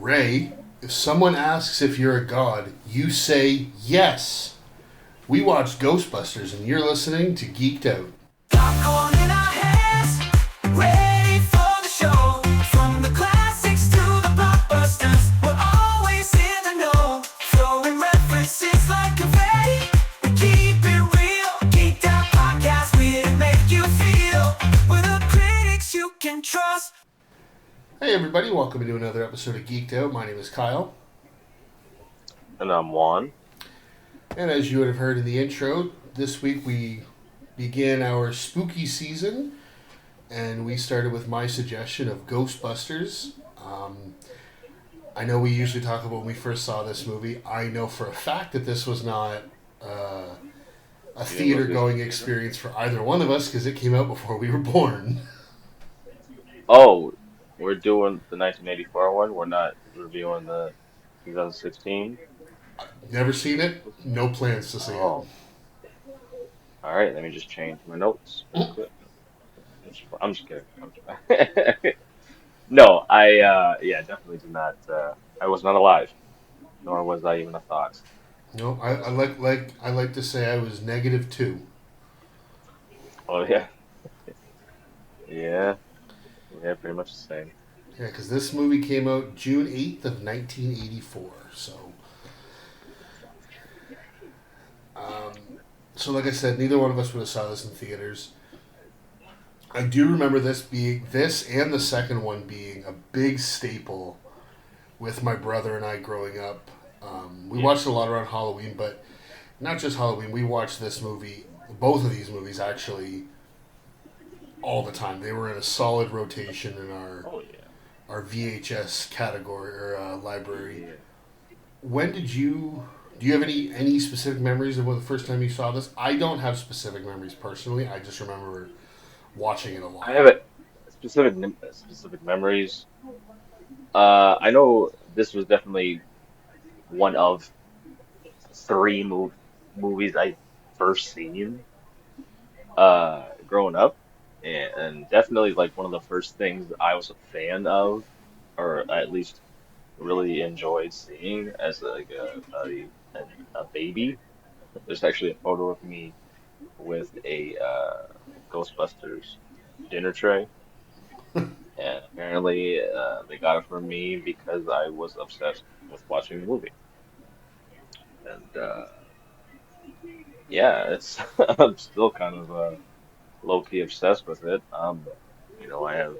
Ray, if someone asks if you're a god, you say yes. We watched Ghostbusters, and you're listening to Geeked Out. Popcorn in our hands, ready for the show. From the classics to the blockbusters, we're always in the know. Throwing references like confetti, we keep it real. Geeked Out Podcast, we make you feel. We're the critics you can trust. Hey everybody, welcome to another episode of Geeked Out. My name is Kyle. And I'm Juan. And as you would have heard in the intro, this week we began our spooky season, and we started with my suggestion of Ghostbusters. I know we usually talk about when we first saw this movie. I know for a fact that this was not a theater-going experience for either one of us because it came out before we were born. Oh, we're doing the 1984 one. We're not reviewing the 2016. Never seen it. No plans to see it. All right, let me just change my notes. I'm just kidding. No, I definitely did not. I was not alive, nor was I even a thought. No, I like to say I was -2. Oh yeah, yeah, pretty much the same. Yeah, because this movie came out June 8th of 1984. So like I said, neither one of us would have saw this in theaters. I do remember this and the second one being a big staple with my brother and I growing up. We watched a lot around Halloween, but not just Halloween. We watched this movie, both of these movies actually, all the time. They were in a solid rotation in our VHS category or library. When did you? Do you have any specific memories of the first time you saw this? I don't have specific memories personally. I just remember watching it a lot. I have specific memories. I know this was definitely one of three movies I first seen growing up, and definitely like one of the first things I was a fan of, or at least really enjoyed seeing as a baby. There's actually a photo of me with a Ghostbusters dinner tray, and apparently they got it for me because I was obsessed with watching the movie. And yeah, it's I'm still kind of low key obsessed with it. I have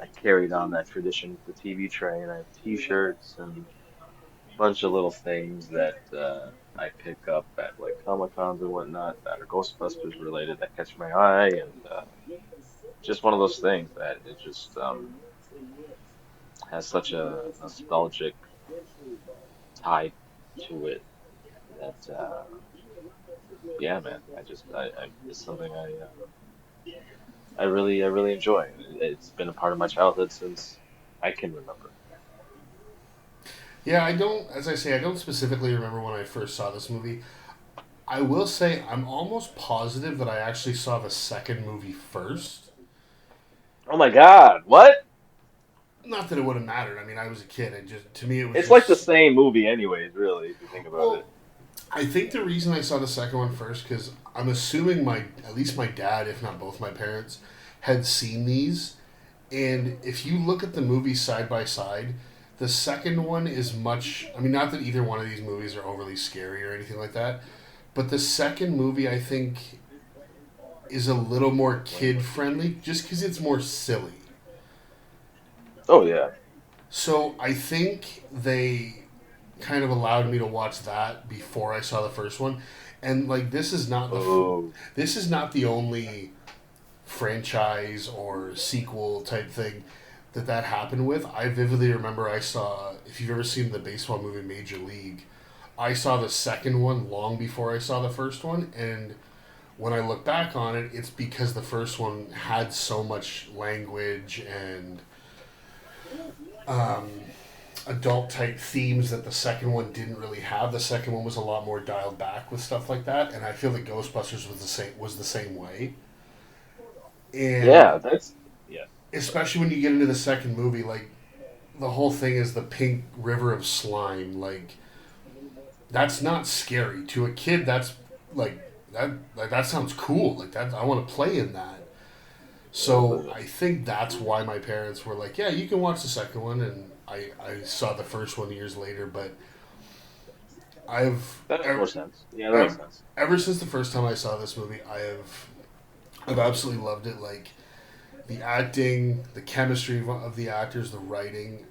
I carried on that tradition with the TV tray, and I have T-shirts and a bunch of little things that I pick up at like Comic Cons and whatnot that are Ghostbusters related that catch my eye, and just one of those things that it just has such a nostalgic tie to it that yeah, man, it's something I really enjoy. It's been a part of my childhood since I can remember. Yeah, as I say, I don't specifically remember when I first saw this movie. I will say I'm almost positive that I actually saw the second movie first. Oh my God, what? Not that it would have mattered. I mean, I was a kid. To me, it was It's just. like the same movie anyways, really, if you think about Well, it. I think the reason I saw the second one first, because I'm assuming at least my dad, if not both my parents, had seen these. And if you look at the movies side by side, the second one is much. I mean, not that either one of these movies are overly scary or anything like that, but the second movie, I think, is a little more kid friendly just because it's more silly. Oh yeah. So I think they kind of allowed me to watch that before I saw the first one, and like this is not Oh. the only franchise or sequel type thing that happened with. I vividly remember I saw, if you've ever seen the baseball movie Major League, I saw the second one long before I saw the first one, and when I look back on it, it's because the first one had so much language and adult type themes that the second one didn't really have. The second one was a lot more dialed back with stuff like that, and I feel that Ghostbusters was the same way. And Yeah, that's yeah. especially when you get into the second movie, like the whole thing is the pink river of slime. Like that's not scary to a kid. That's that. Like that sounds cool. Like that, I want to play in that. So Exactly. I think that's why my parents were like, "Yeah, you can watch the second one." And I saw the first one years later, but I've That makes more ever, sense. Yeah, that makes sense. ever since the first time I saw this movie, I've absolutely loved it. Like the acting, the chemistry of the actors, the writing.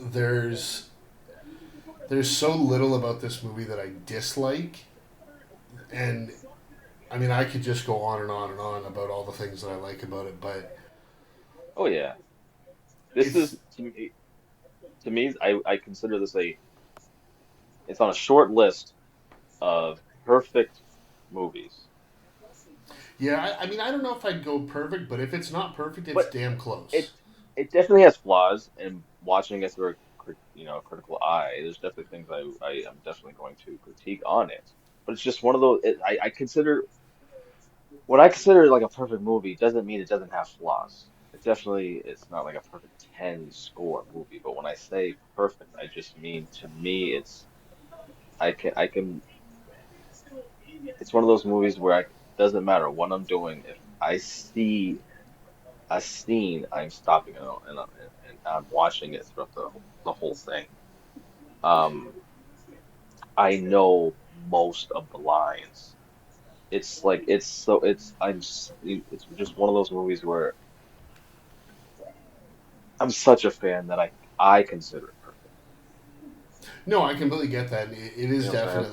There's there's so little about this movie that I dislike, and I mean I could just go on and on and on about all the things that I like about it, but Oh yeah, this it's is to me. I consider this a it's on a short list of perfect movies. yeah. I mean I don't know if I'd go perfect, but if it's not perfect, it's But damn it close. it definitely has flaws, and watching it through a critical eye, there's definitely things I am definitely going to critique on it. But it's just one of those. I consider what I consider like a perfect movie doesn't mean it doesn't have flaws. It's not like a perfect 10 score movie. But when I say perfect, I just mean to me I can it's one of those movies where doesn't matter what I'm doing. If I see a scene, I'm stopping and I'm watching it throughout the whole thing. Um, I know most of the lines. It's like it's so it's just one of those movies where I'm such a fan that I consider it perfect. No, I completely get that. It You is know what I'm saying?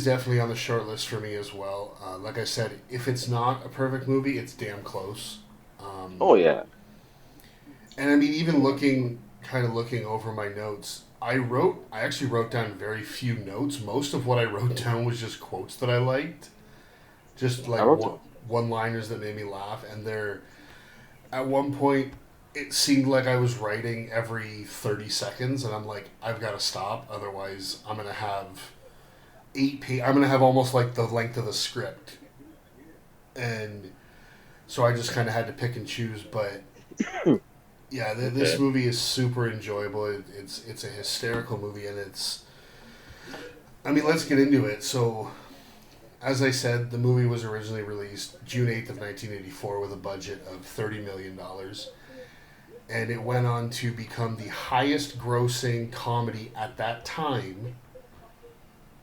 definitely on the short list for me as well. Like I said, if it's not a perfect movie, it's damn close. Um, Oh yeah. and I mean, even looking over my notes, I actually wrote down very few notes. Most of what I wrote down was just quotes that I liked, just I like wrote to one liners that made me laugh. And at one point, it seemed like I was writing every 30 seconds, and I'm like, I've got to stop, otherwise, I'm gonna have almost like the length of the script, and so I just kind of had to pick and choose. But yeah, this Okay. movie is super enjoyable. It's a hysterical movie, and I mean, let's get into it. So, as I said, the movie was originally released June 8th of 1984 with a budget of $30 million, and it went on to become the highest grossing comedy at that time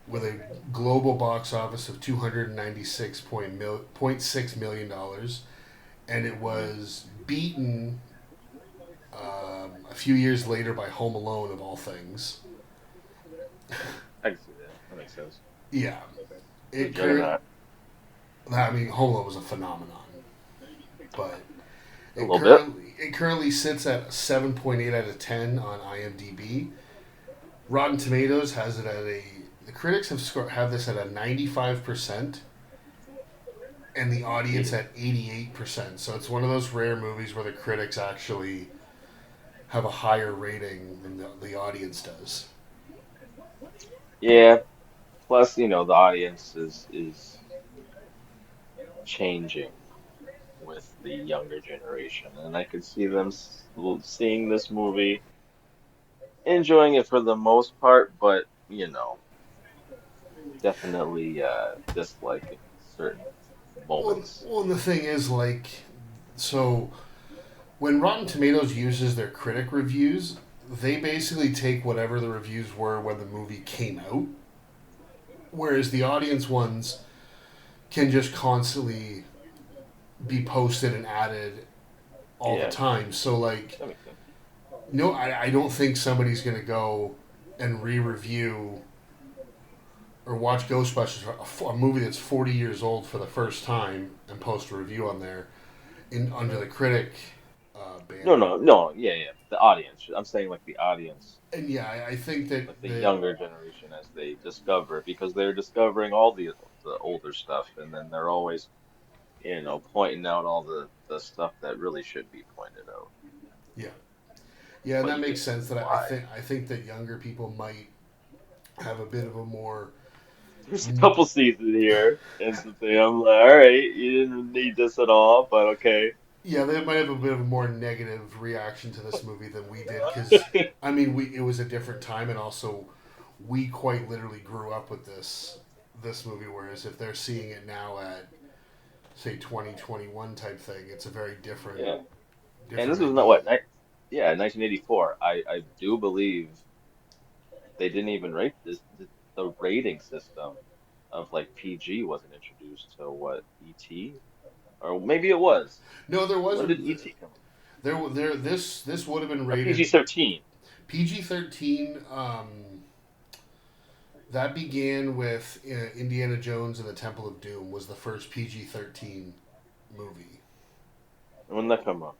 with a global box office of $296.6 million, and it Hmm. was beaten a few years later by Home Alone of all things. I can see that. That makes sense. Yeah, Who's it better than current. that? I mean, Home Alone was a phenomenon, but A little bit. it currently sits at 7.8 out of 10 on IMDb. Rotten Tomatoes has it at a. The critics have this at a 95%, and the audience Yeah. at 88%. So it's one of those rare movies where the critics actually have a higher rating than the audience does. Yeah. Plus, the audience is changing with the younger generation, and I could see them seeing this movie, enjoying it for the most part, but definitely disliking certain moments. Well, and the thing is, like, so when Rotten Tomatoes uses their critic reviews, they basically take whatever the reviews were when the movie came out, whereas the audience ones can just constantly be posted and added all the Yeah, time. So, like, that makes sense. no, I don't think somebody's going to go and re review or watch Ghostbusters, a movie that's 40 years old, for the first time and post a review on there under the critic No, banner. no, no, yeah, yeah. The audience. I'm saying like the audience, And yeah, I think that like the younger generation as they discover, because they're discovering all the older stuff, and then they're always, pointing out all the stuff that really should be pointed out. yeah, yeah, and But that you can makes see sense. That why. I think that younger people might have a bit of a more. There's a couple scenes in here, and something I'm like, all right, you didn't need this at all, but okay. Yeah, they might have a bit of a more negative reaction to this movie than we did because, I mean, we it was a different time, and also we quite literally grew up with this movie. Whereas if they're seeing it now at say 2021 type thing, it's a very Yeah. And different this was not idea. what, yeah, 1984. I do believe they didn't even rate this. The rating system of like PG wasn't introduced to what, ET? Or maybe it was. No, there was When a did ET come? there this would have been Or rated PG-13? PG-13. That began with Indiana Jones and the Temple of Doom was the first PG-13 movie. When did that come out?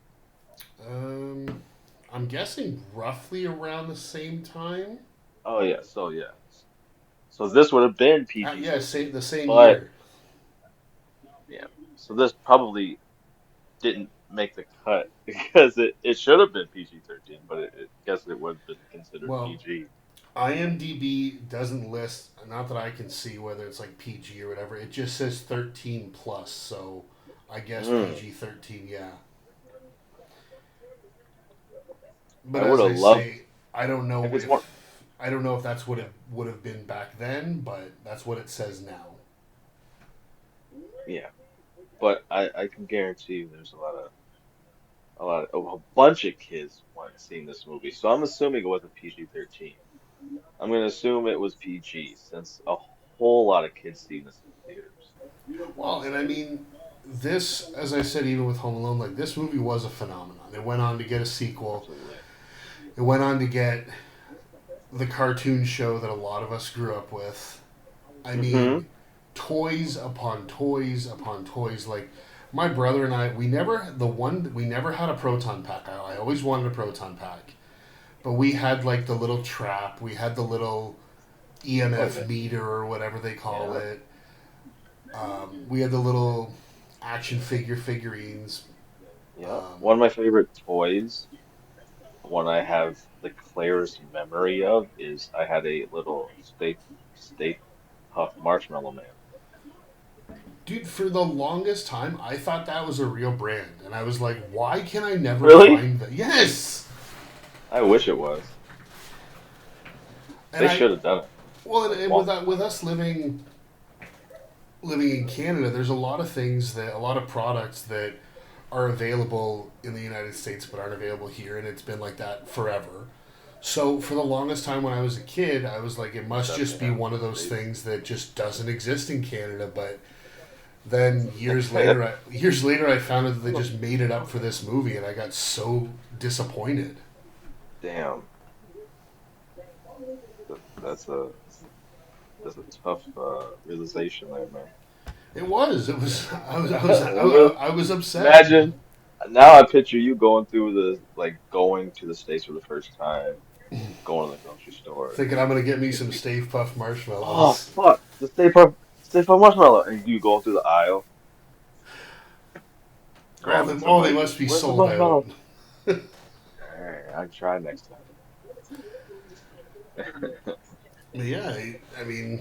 Um, I'm guessing roughly around the same time. Oh yeah, so yeah. So this would have been Yeah, PG-13. the same But year. yeah. So this probably didn't make the cut because it should have been PG-13, but it guess it would have been considered Well, PG. IMDb doesn't list. Not that I can see whether it's like PG or whatever. It just says 13 plus. So I guess Mm. PG-13. Yeah, but I would as have I loved say, I don't know if it's more. I don't know if that's what it would have been back then, but that's what it says now. Yeah, but I can guarantee you there's a bunch of kids want seeing this movie. So I'm assuming it wasn't PG-13. I'm gonna assume it was PG since a whole lot of kids seen this in theaters. Well, and I mean, this, as I said, even with Home Alone, like this movie was a phenomenon. It went on to get a sequel. Absolutely. It went on to get the cartoon show that a lot of us grew up with. I Hmm. mean, toys upon toys upon toys. Like my brother and I, we never had a proton pack. I always wanted a proton pack, but we had like the little trap. We had the little Oh EMF yeah. meter or whatever they call Yeah. it. We had the little action figurines. Yeah. Um, One of my favorite toys, one I have the clearest memory of, is I had a little Stay Puft Marshmallow Man. dude, for the longest time, I thought that was a real brand, and I was like, why can I never Really? find that? Yes, I wish it was. and They I should have done it. well, Like and with Walmart. with us living in Canada, there's a lot of things that a lot of products that are available in the United States but aren't available here, and it's been like that forever. So for the longest time when I was a kid, I was like, it must just Definitely be have one in of the those States. things that just doesn't exist in Canada. But then years later, I found out that they just made it up for this movie, and I got so disappointed. Damn. That's a tough realization there, man. It was. It was. Really? I was upset. Imagine now I picture you going through going to the States for the first time, going to the grocery store. Thinking I'm gonna get me You some see, Stay Puft oh Marshmallows. fuck, Stay Puft Marshmallow, and you go through the aisle, grabbing some, They like, must be where's the sold out. marshmallow? Alright, I can try next time. Yeah, I mean,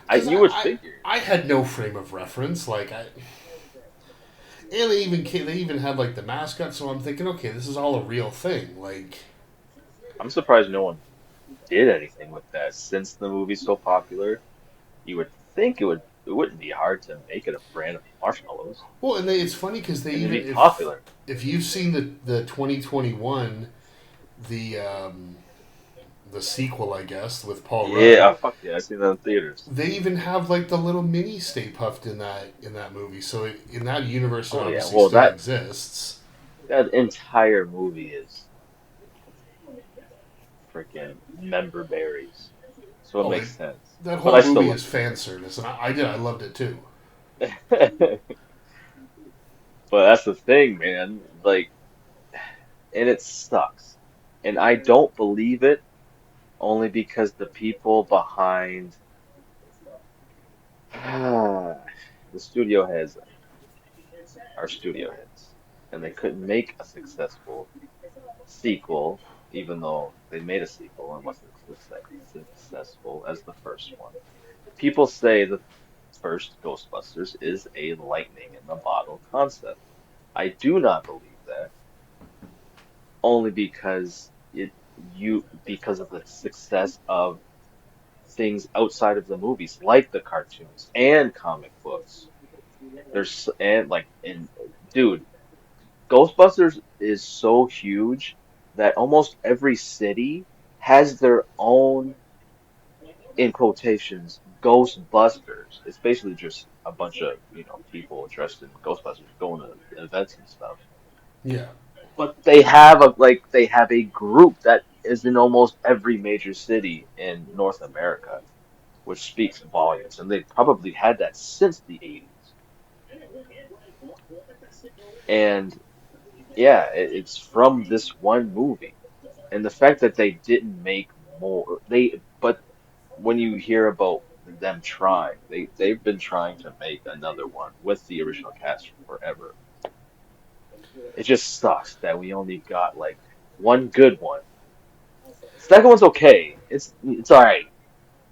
I because you would figure. I had no frame of reference. And they even had like the mascot, so I'm thinking, okay, this is all a real thing. Like, I'm surprised no one did anything with that since the movie's so popular. You would think it wouldn't be hard to make it a brand of marshmallows well, it's funny because they and it'd even be popular. if you've seen the 2021 the the sequel, I guess, with Paul Yeah, Rudd, oh, fuck yeah, I seen that in theaters. they even have like the little mini Stay Puffed in that movie. So in that universe, it Oh yeah, obviously well still exists. that entire movie is freaking member berries, so it Oh, makes sense. that But whole I still movie love is fan service, and I loved it too. it. But that's the thing, man. Like, and it sucks, and I don't believe it only because the people behind the studio heads are studio heads, and they couldn't make a successful sequel, even though they made a sequel and wasn't successful as the first one. People say the first Ghostbusters is a lightning in the bottle concept. I do not believe that only because because of the success of things outside of the movies, like the cartoons and comic books. And dude, Ghostbusters is so huge that almost every city has their own, in quotations, Ghostbusters. It's basically just a bunch of, people dressed in Ghostbusters going to events and stuff. Yeah. But they have a group that is in almost every major city in North America, which speaks volumes. And they've probably had that since the 80s. And yeah, it's from this one movie. And the fact that they didn't make more, but when you hear about them trying, they've been trying to make another one with the original cast forever. It just sucks that we only got like one good one. Second one's okay. It's all right.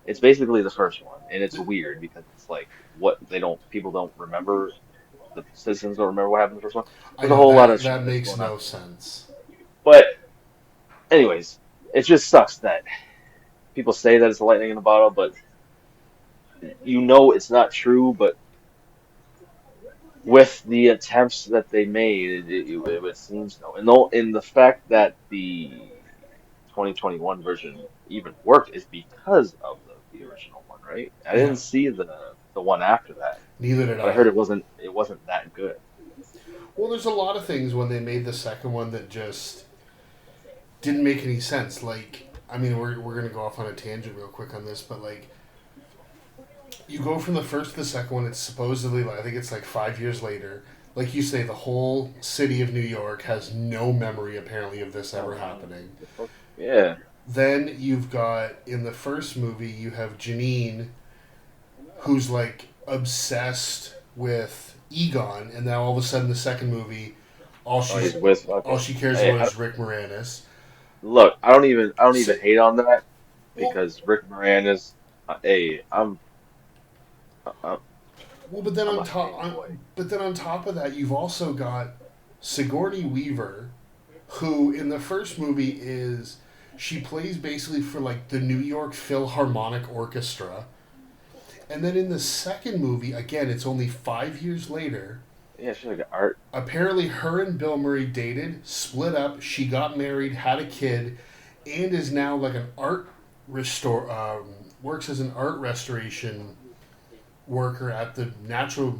It's basically the first one, and it's weird because it's like what they don't people don't remember. The citizens don't remember what happened in the first one. I There's a know whole lot of that shit that that's makes going on. no sense. But anyways, it just sucks that people say that it's a lightning in a bottle, but it's not true. But with the attempts that they made, it seems no. And the fact that the 2021 version even worked is because of the original one, right? I Yeah. didn't see the one after that, Neither did but I heard I. it wasn't that good. Well, there's a lot of things when they made the second one that just didn't make any sense. Like, I mean, we're gonna go off on a tangent real quick on this, but like, you go from the first to the second one. It's supposedly, I think it's like 5 years later. Like you say, the whole city of New York has no memory apparently of this Oh ever no. happening. Yeah. Then you've got in the first movie, you have Janine, who's like obsessed with Egon, and now all of a sudden, the second movie, all Oh, she's he's with all fucking. she cares Hey, about is Rick Moranis. look, I don't even So, hate on that well, because Rick Moranis. Hey, I'm well, but then I'm on a top, fanboy. of that, you've also got Sigourney Weaver, who in the first movie is she plays basically for like the New York Philharmonic Orchestra, and then in the second movie, again, it's only 5 years later. Yeah, she's like art. Apparently, her and Bill Murray dated, split up. She got married, had a kid, and is now like an art restore. Works as an art restoration worker at the natural,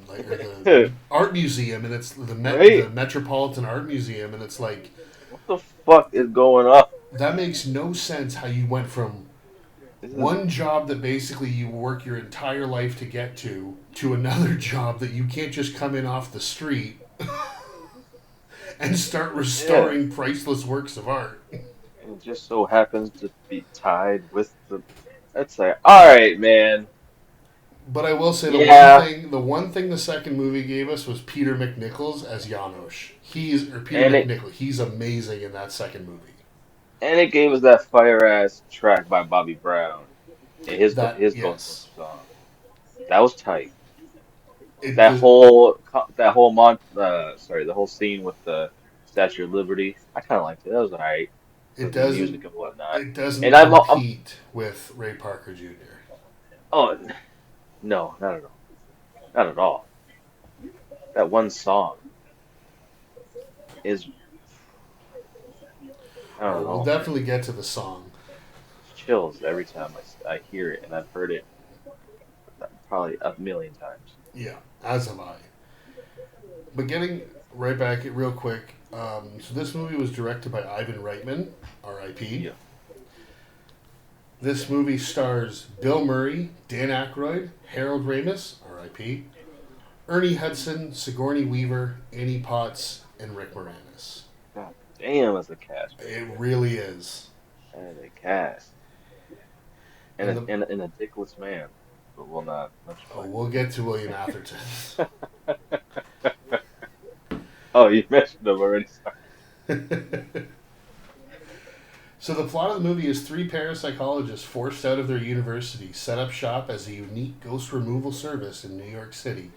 like or the art museum, and it's Right? the Metropolitan Art Museum, and it's like What the fuck is going on? that makes no sense how you went from This is one job that basically you work your entire life to get to another job that you can't just come in off the street and start yeah. restoring priceless works of art. And it just so happens to be tied with the. It's like, all right, man. But I will say Yeah, the one thing the second movie gave us was Peter McNichols as Janosch. Peter and it McNichols. He's amazing in that second movie. and it gave us that fire ass track by Bobby Brown and That his yes, Ghostbusters song. That was tight. it That does. the whole scene with the Statue of Liberty. I kind of liked it. That was alright It because the doesn't. music and whatnot. It doesn't And I'm compete with Ray Parker Jr. oh no, not at all, not at all. That one song is I All don't right, we'll know, man. definitely get to the song. Chills every time I hear it, and I've heard it probably a million times. Yeah, as have I. But getting right back real quick, so this movie was directed by Ivan Reitman, R.I.P. Yeah. This movie stars Bill Murray, Dan Aykroyd, Harold Ramis, R.I.P., Ernie Hudson, Sigourney Weaver, Annie Potts, and Rick Moranis. God damn, that's a cast right It there. really is. That is a cast. And And a the and a, and a dickless man, but we'll not oh, mention we'll get to William Atherton. that. Oh, you mentioned them already. Sorry. So the plot of the movie is three parapsychologists forced out of their university set up shop as a unique ghost removal service in New York City.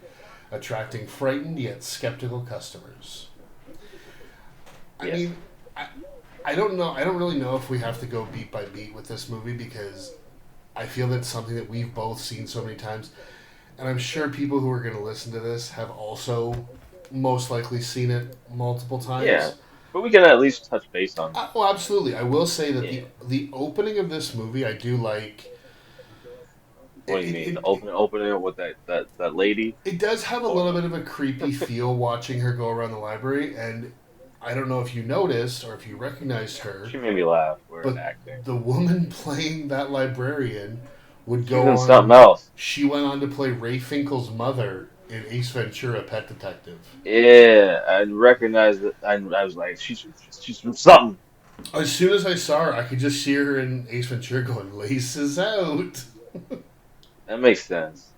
attracting frightened yet skeptical customers. I Yes. mean, I, I don't know. I don't really know if we have to go beat by beat with this movie because I feel that's something that we've both seen so many times, and I'm sure people who are going to listen to this have also most likely seen it multiple Yeah. times. But we can at least touch base on. Well, absolutely. I will say that Yeah. the opening of this movie I do like. What do you mean? The opening it with that lady? It does have a little Or bit of a creepy feel watching her go around the library, and I don't know if you noticed or if you recognized her, she made me laugh. We're but acting. the woman playing that librarian would She was go in something on. else. She went on to play Ray Finkel's mother in Ace Ventura: Pet Detective. Yeah, I recognized it. I was like, she's from something. As soon as I saw her, I could just see her in Ace Ventura going laces out. That makes sense.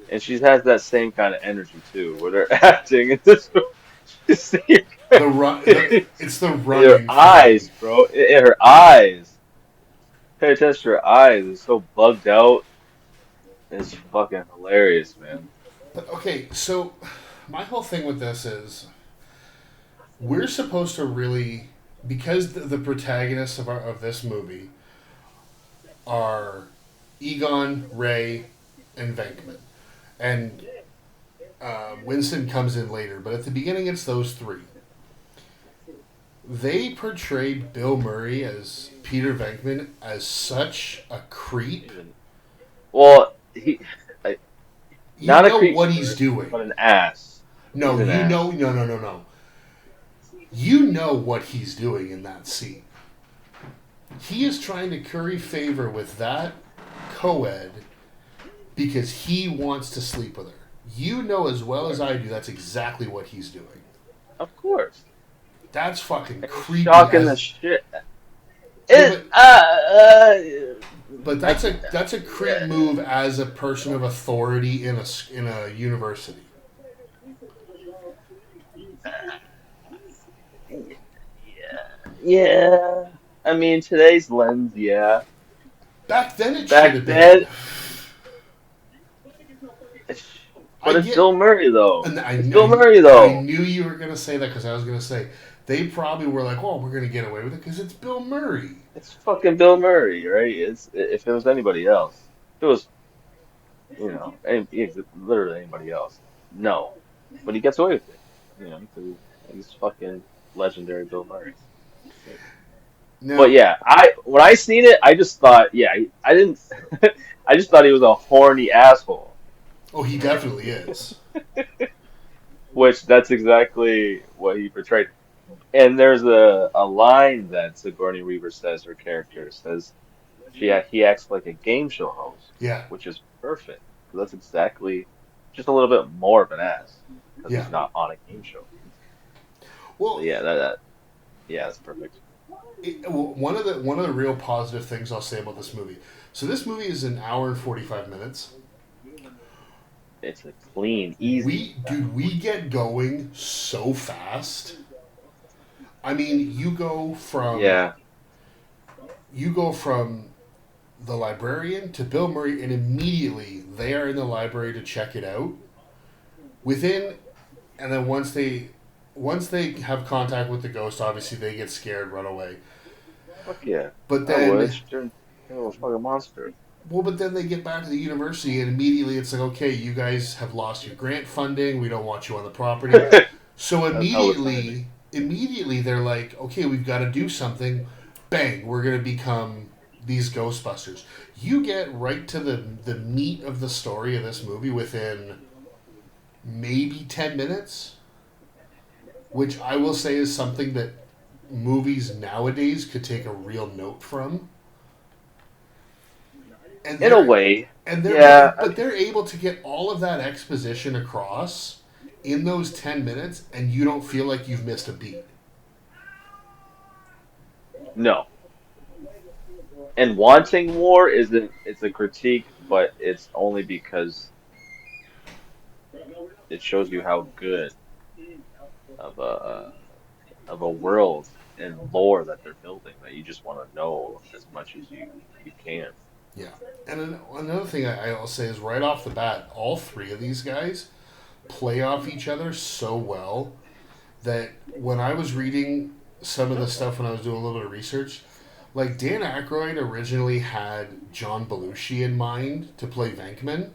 And she has that same kind of energy too, with her acting. And this, you see The run, it's the her running for me. eyes, bro. Her eyes. Pay attention to her eyes. It's so bugged out. It's fucking hilarious, man. But okay, so my whole thing with this is we're supposed to really because the protagonists of this movie are Egon, Ray, and Venkman, and Winston comes in later. But at the beginning, it's those three. They portrayed Bill Murray as Peter Venkman as such a creep. Even well, like, You not a know creep what he's first, doing. but an ass. He's No, an you know, ass. no, no, no, no. You know what he's doing in that scene. He is trying to curry favor with that co-ed because he wants to sleep with her. You know as Of well as course. I do that's exactly what he's doing. Of course. That's fucking And he's creepy shocking the as shit. yeah, It, but I that's a creep move as a person of authority in a university. yeah, yeah. I mean, today's lens, yeah. Back then it should Back have been. then, it's- I but it's get Bill Murray though. and It's Bill Murray I though. knew you were gonna say that because I was gonna say they probably were like, "Oh, we're gonna get away with it because it's Bill Murray." It's fucking Bill Murray, right? It's if it was anybody else, if it was literally anybody else, no. But he gets away with it, because he's fucking legendary Bill Murray. But Now, yeah, I when I seen it, I just thought, yeah, I didn't, I just thought he was a horny asshole, oh, he definitely is. which that's exactly what he portrayed. And there's a line that Sigourney Weaver says, her character says, he acts like a game show host, Yeah, which is perfect. 'Cause that's exactly just a little bit more of an ass because yeah. he's not on a game show. So Well, yeah, that yeah, that's perfect. one of the real positive things I'll say about this movie. So this movie is an hour and 45 minutes. It's a clean, easy We get going so fast. I mean, yeah. you go from the librarian to Bill Murray, and immediately they are in the library to check it out. Within, and then once they have contact with the ghost, obviously they get scared, run away. Fuck yeah. But I would. then, She turned into a fucking monster. well, but then they get back to the university, and immediately it's like, okay, you guys have lost your grant funding. We don't want you on the property. So That's hella timing. immediately they're like, okay, we've got to do something. Bang, we're gonna become these Ghostbusters. You get right to the meat of the story of this movie within maybe 10 minutes, which I will say is something that movies nowadays could take a real note from. And In a they're way, and they're yeah. I but mean, they're able to get all of that exposition across in those 10 minutes, and you don't feel like you've missed a beat. no. And wanting more isn't. It's a critique, but it's only because it shows you how good of a world and lore that they're building that you just want to know as much as you can. Yeah. And another thing I'll say is right off the bat, all three of these guys play off each other so well that when I was reading some of the stuff when I was doing a little bit of research, like Dan Aykroyd originally had John Belushi in mind to play Venkman,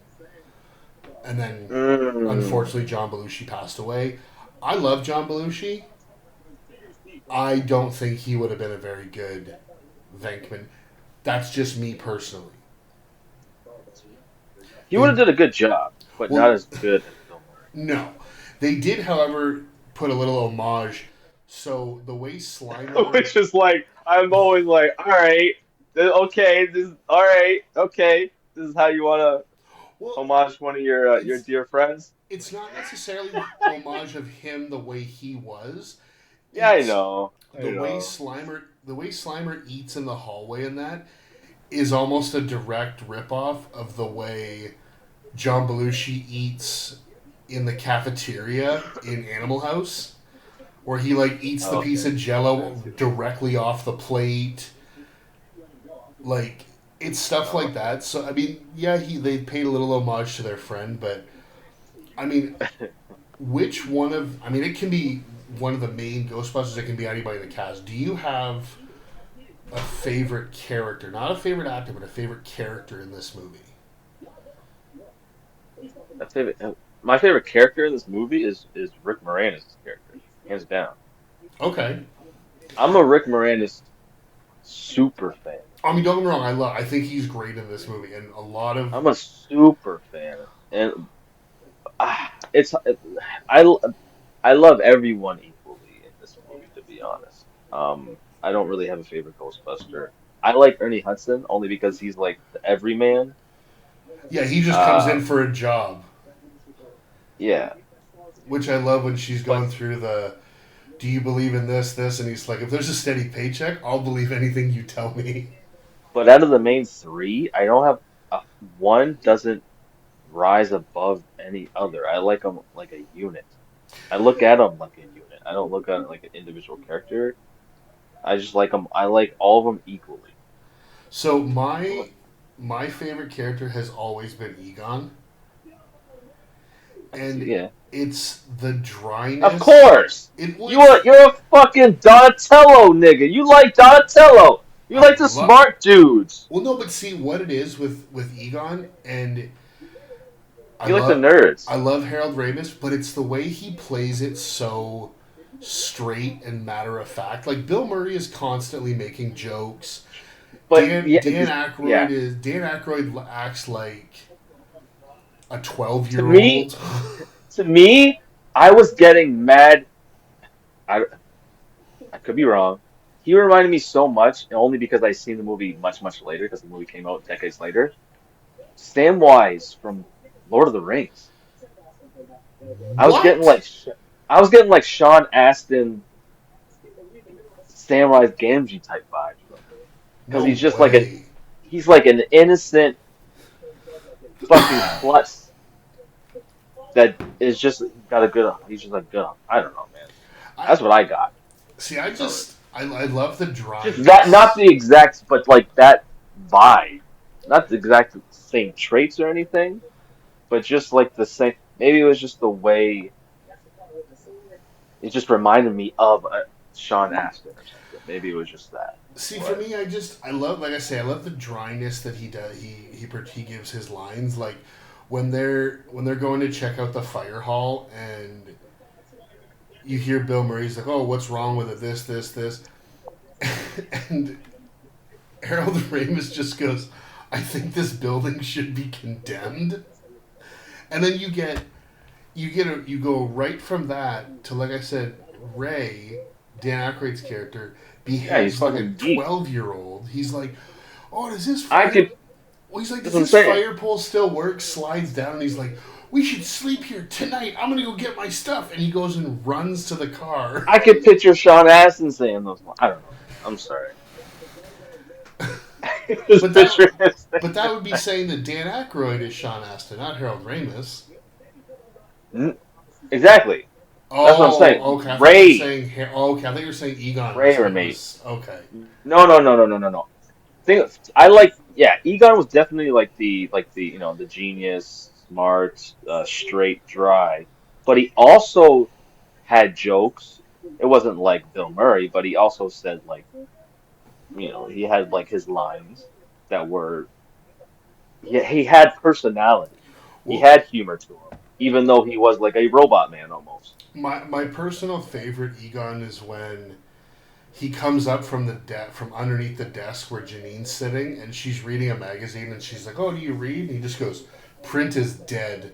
and then Mm. unfortunately John Belushi passed away. I love John Belushi. I don't think he would have been a very good Venkman. That's just me personally. He would have They did a good job, but not well, as good as Bill no, they did, however, put a little homage. So the way Murray. Slimer, Which is like, I'm always like, all right, okay, this is all right, okay, this is how you want to well, homage one of your it's dear friends. it's not necessarily homage of him the way he was. Yeah, I It's know, I know. the way Slimer eats in the hallway in that is almost a direct ripoff of the way John Belushi eats in the cafeteria in Animal House, where he like eats the piece Okay. of Jello directly off the plate. Like it's stuff Oh, like that. So I mean, yeah, he they paid a little homage to their friend, but I mean, which one of I mean, it can be one of the main Ghostbusters. It can be anybody in the cast. Do you have a favorite character? Not a favorite actor, but a favorite character in this movie. my favorite, my favorite character in this movie is Rick Moranis' character, hands down. Okay. I'm a Rick Moranis super fan. I mean, don't get me wrong. I think he's great in this movie, and a lot of I'm a super fan, and it's I I love everyone equally in this movie, to be honest. I don't really have a favorite Ghostbuster. I like Ernie Hudson only because he's like the everyman. yeah, he just comes in Um, for a job, yeah, which I love when she's but going through the. Do you believe in this? And he's like, if there's a steady paycheck, I'll believe anything you tell me. but out of the main three, I don't have one doesn't rise above any other. I like them like a unit. I look at them like a unit. I don't look at it like an individual character. I just like them. I like all of them equally. So my favorite character has always been Egon, I can see, and yeah. it's the Of dryness. course. It You was are you're a fucking Donatello nigga. You like Donatello. You I like the love. smart dudes. Well, no, but see what it is with Egon, and I You like the love nerds. I love Harold Ramis, but it's the way he plays it so straight and matter of fact. Like Bill Murray is constantly making jokes. But yeah, yeah. Dan Aykroyd acts like a 12 To year me, old. to me, I was getting mad. I I could be wrong. He reminded me so much, only because I seen the movie much later, because the movie came out decades later. Samwise from Lord of the Rings. I was getting What? like I was getting like Sean Astin, Samwise Gamgee type vibes from him, because No he's just like way. he's like an innocent fucking klutz that is just got a good. He's just like good. I don't know, man. I That's what I got. see. I So just I love the just that, not dryness. the exact, but like that vibe. Not the exact same traits or anything, but just like the same. Maybe it was just the way it just reminded me of Sean Astin or something. Maybe it was just that. See, for But me, I love, like I say, I love the dryness that he does. He gives his lines like when they're going to check out the fire hall and you hear Bill Murray's like, "Oh, what's wrong with it? This," and Harold Ramis just goes, "I think this building should be condemned." And then you go right from that to, like I said, Ray, Dan Aykroyd's character, yeah, he's behaves like a fucking geek. 12-year-old. He's like, "Oh, does this I fire?" could. Well, he's like, That's "Does what I'm this saying. fire pole still work?" Slides down, and he's like, "We should sleep here tonight. I'm gonna go get my stuff." And he goes and runs to the car. I could picture Sean Astin saying those. I don't know, man. I'm sorry. Just But that picture him but that would be saying that Dan Aykroyd is Sean Astin, not Harold Ramis. saying. Exactly. That's what I'm Oh, saying. okay. I thought you were Ray, saying. Oh, okay. I thought you were saying Egon Ray was or mate. okay. No. Think I like. Yeah, Egon was definitely like the the genius, smart, straight, dry. but he also had jokes. It wasn't like Bill Murray, but he also said like, he had like his lines that were he had personality. He Well, had humor to him, even though he was like a robot man almost. my personal favorite Egon is when he comes up from from underneath the desk where Janine's sitting, and she's reading a magazine, and she's like, "Oh, do you read?" And he just goes, "Print is dead."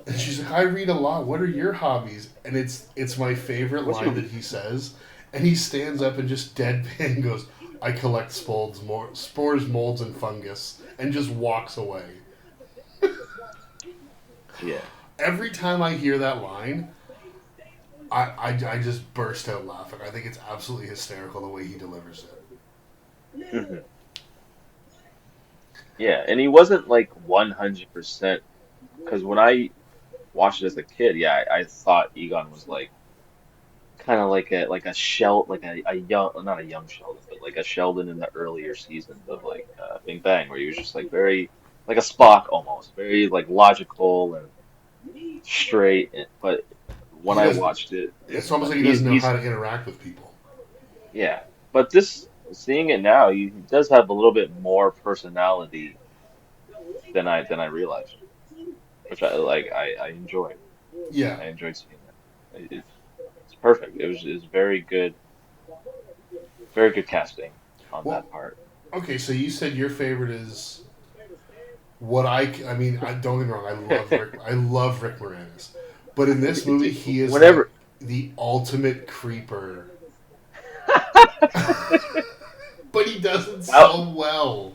And she's like, "I read a lot. What are your hobbies?" And it's my favorite What's line your that he says, and he stands up and just deadpan goes, "I collect spores, molds, and fungus," and just walks away. yeah. Every time I hear that line, I just burst out laughing. I think it's absolutely hysterical the way he delivers it. hmm Yeah, and he wasn't like 100% because when I watched it as a kid, yeah, I thought Egon was like kind of like a shell like a young not a young Sheldon, but like a Sheldon in the earlier seasons of like Big Bang, where he was just like very like a Spock almost, very like logical and straight. But when He I does. watched it, It's almost like like he doesn't know how he's to interact with people. yeah. But this seeing it now, he does have a little bit more personality than I realized, which I enjoyed. Yeah. I enjoyed seeing that. It's perfect. It was very good casting on Well, that part. okay. So you said your favorite is what I mean. I don't get me wrong. I love Rick. I love Rick Moranis, but in this movie, he is like Whenever the ultimate creeper. But he does it that, so well.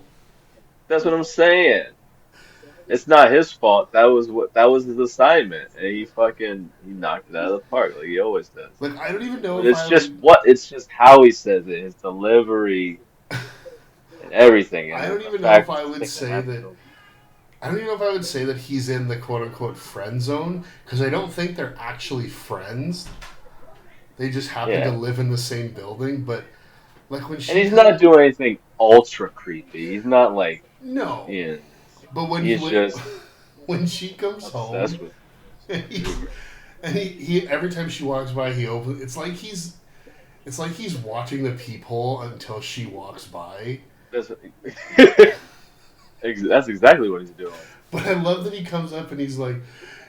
that's what I'm saying. It's not his fault. That was his assignment, and he knocked it out of the park like he always does. Like I don't even know But if I would. it's just how he says it, his delivery and everything, and I then don't the even know if fact I to would stick the say hammer that. to I don't even know if I would say that he's in the quote unquote friend zone because I don't think they're actually friends. They just happen to yeah. live in the same building. But like when And she he's comes, not doing anything ultra creepy. He's not like, no. you know, But when he he's just when she comes obsessed home, with and he's creeper. and he every time she walks by, he opens. It's like he's watching the peephole until she walks by. That's that's exactly what he's doing. But I love that he comes up and he's like,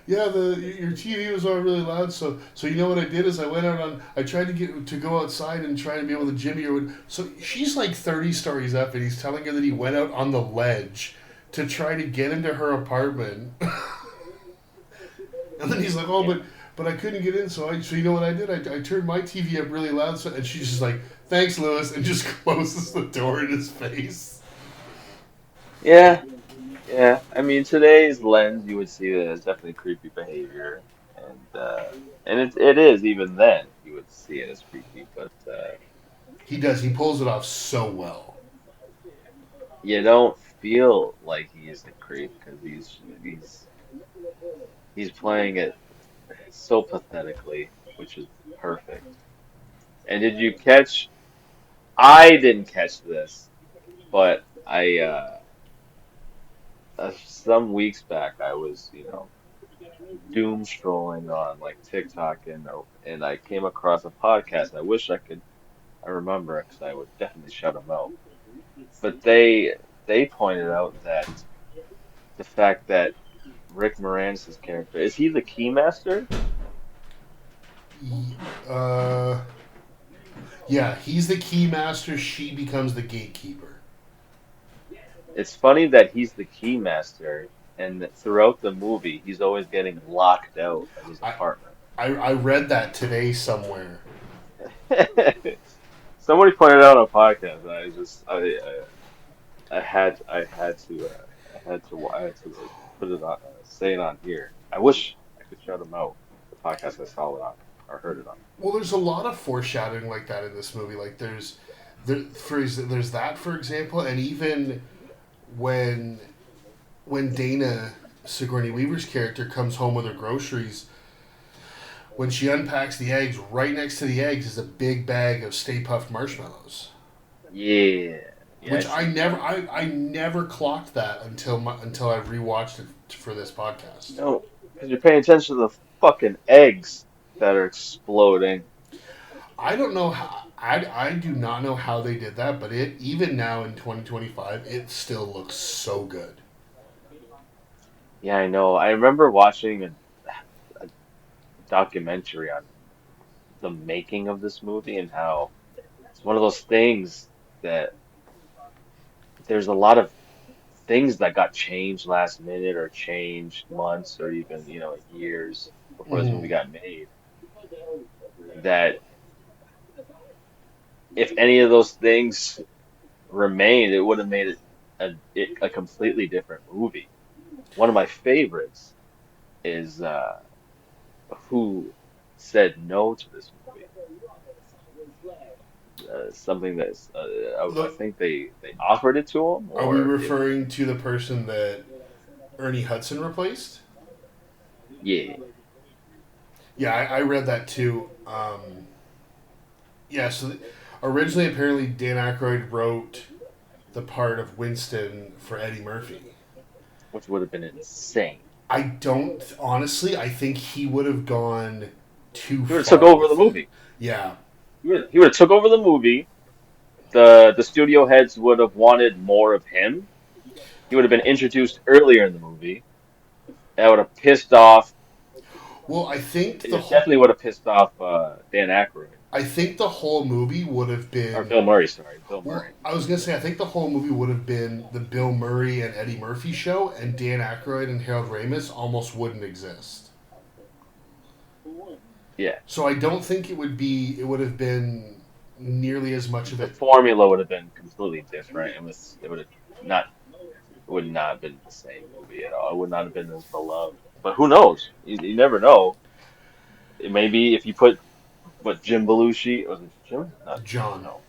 "Yeah, the your TV was all really loud. So you know what I did is I went out on. I tried to get to go outside and try to be able to jimmy her. So she's like 30 stories up, and he's telling her that he went out on the ledge to try to get into her apartment. And then he's like, "Oh, Yeah. but I couldn't get in. So you know what I did? I turned my TV up really loud. And she's just like, "Thanks, Lewis," and just closes the door in his face. Yeah. Yeah. I mean, today's lens, you would see that as definitely creepy behavior, and it is even then you would see it as creepy, but He does. He pulls it off so well. you don't feel like he's a creep because he's playing it so pathetically, which is perfect. And did you catch? I didn't catch this, but some weeks back I was, doom strolling on like TikTok and I came across a podcast. I wish I remember it because I would definitely shut them out. But they pointed out that the fact that Rick Moranis' character is he the Keymaster? Uh, yeah, he's the key master. She becomes the gatekeeper. It's funny that he's the Keymaster, and that throughout the movie he's always getting locked out of his I, apartment. I read that today somewhere. Somebody pointed out on a podcast, and I had to like put it on, say it on here. I wish I could shout him out. The podcast I saw it on or heard it on. Well, there's a lot of foreshadowing like that in this movie. Like there's that for example, and even when Dana Sigourney Weaver's character comes home with her groceries, when she unpacks the eggs, right next to the eggs is a big bag of Stay Puft marshmallows. Yeah, yeah, I Which seen that. I never clocked that until I rewatched it for this podcast. No, because you're paying attention to the fucking eggs that are exploding. I don't know how. I do not know how they did that, but it even now in 2025, it still looks so good. Yeah, I know. I remember watching a documentary on the making of this movie and how it's one of those things that there's a lot of things that got changed last minute or changed months or even, years before this movie Hmm. got made. That if any of those things remained, it would have made it a completely different movie. One of my favorites is who said no to this movie. Something that's I Look, think they offered it to him, are we or referring to the person that Ernie Hudson replaced? yeah, Yeah, I read that too. Yeah, so originally, apparently, Dan Aykroyd wrote the part of Winston for Eddie Murphy. which would have been insane. I don't honestly. I think he would have gone too He would have took far over the with it. movie. Yeah, He would have took over the movie. The studio heads would have wanted more of him. He would have been introduced earlier in the movie. That would have pissed off. well, It definitely would have pissed off Dan Aykroyd I think the whole movie would have or been. Bill Murray. Sorry, Bill Well, Murray. I was gonna say I think the whole movie would have been the Bill Murray and Eddie Murphy show, and Dan Aykroyd and Harold Ramis almost wouldn't exist. Yeah, So I don't think it would be. It would have been nearly as much of the it. formula would have been completely different. It would have not it would not have been the same movie at all. It would not have been as beloved. But who knows? You never know. It maybe if you put what Jim Belushi was it Jim? Not John. no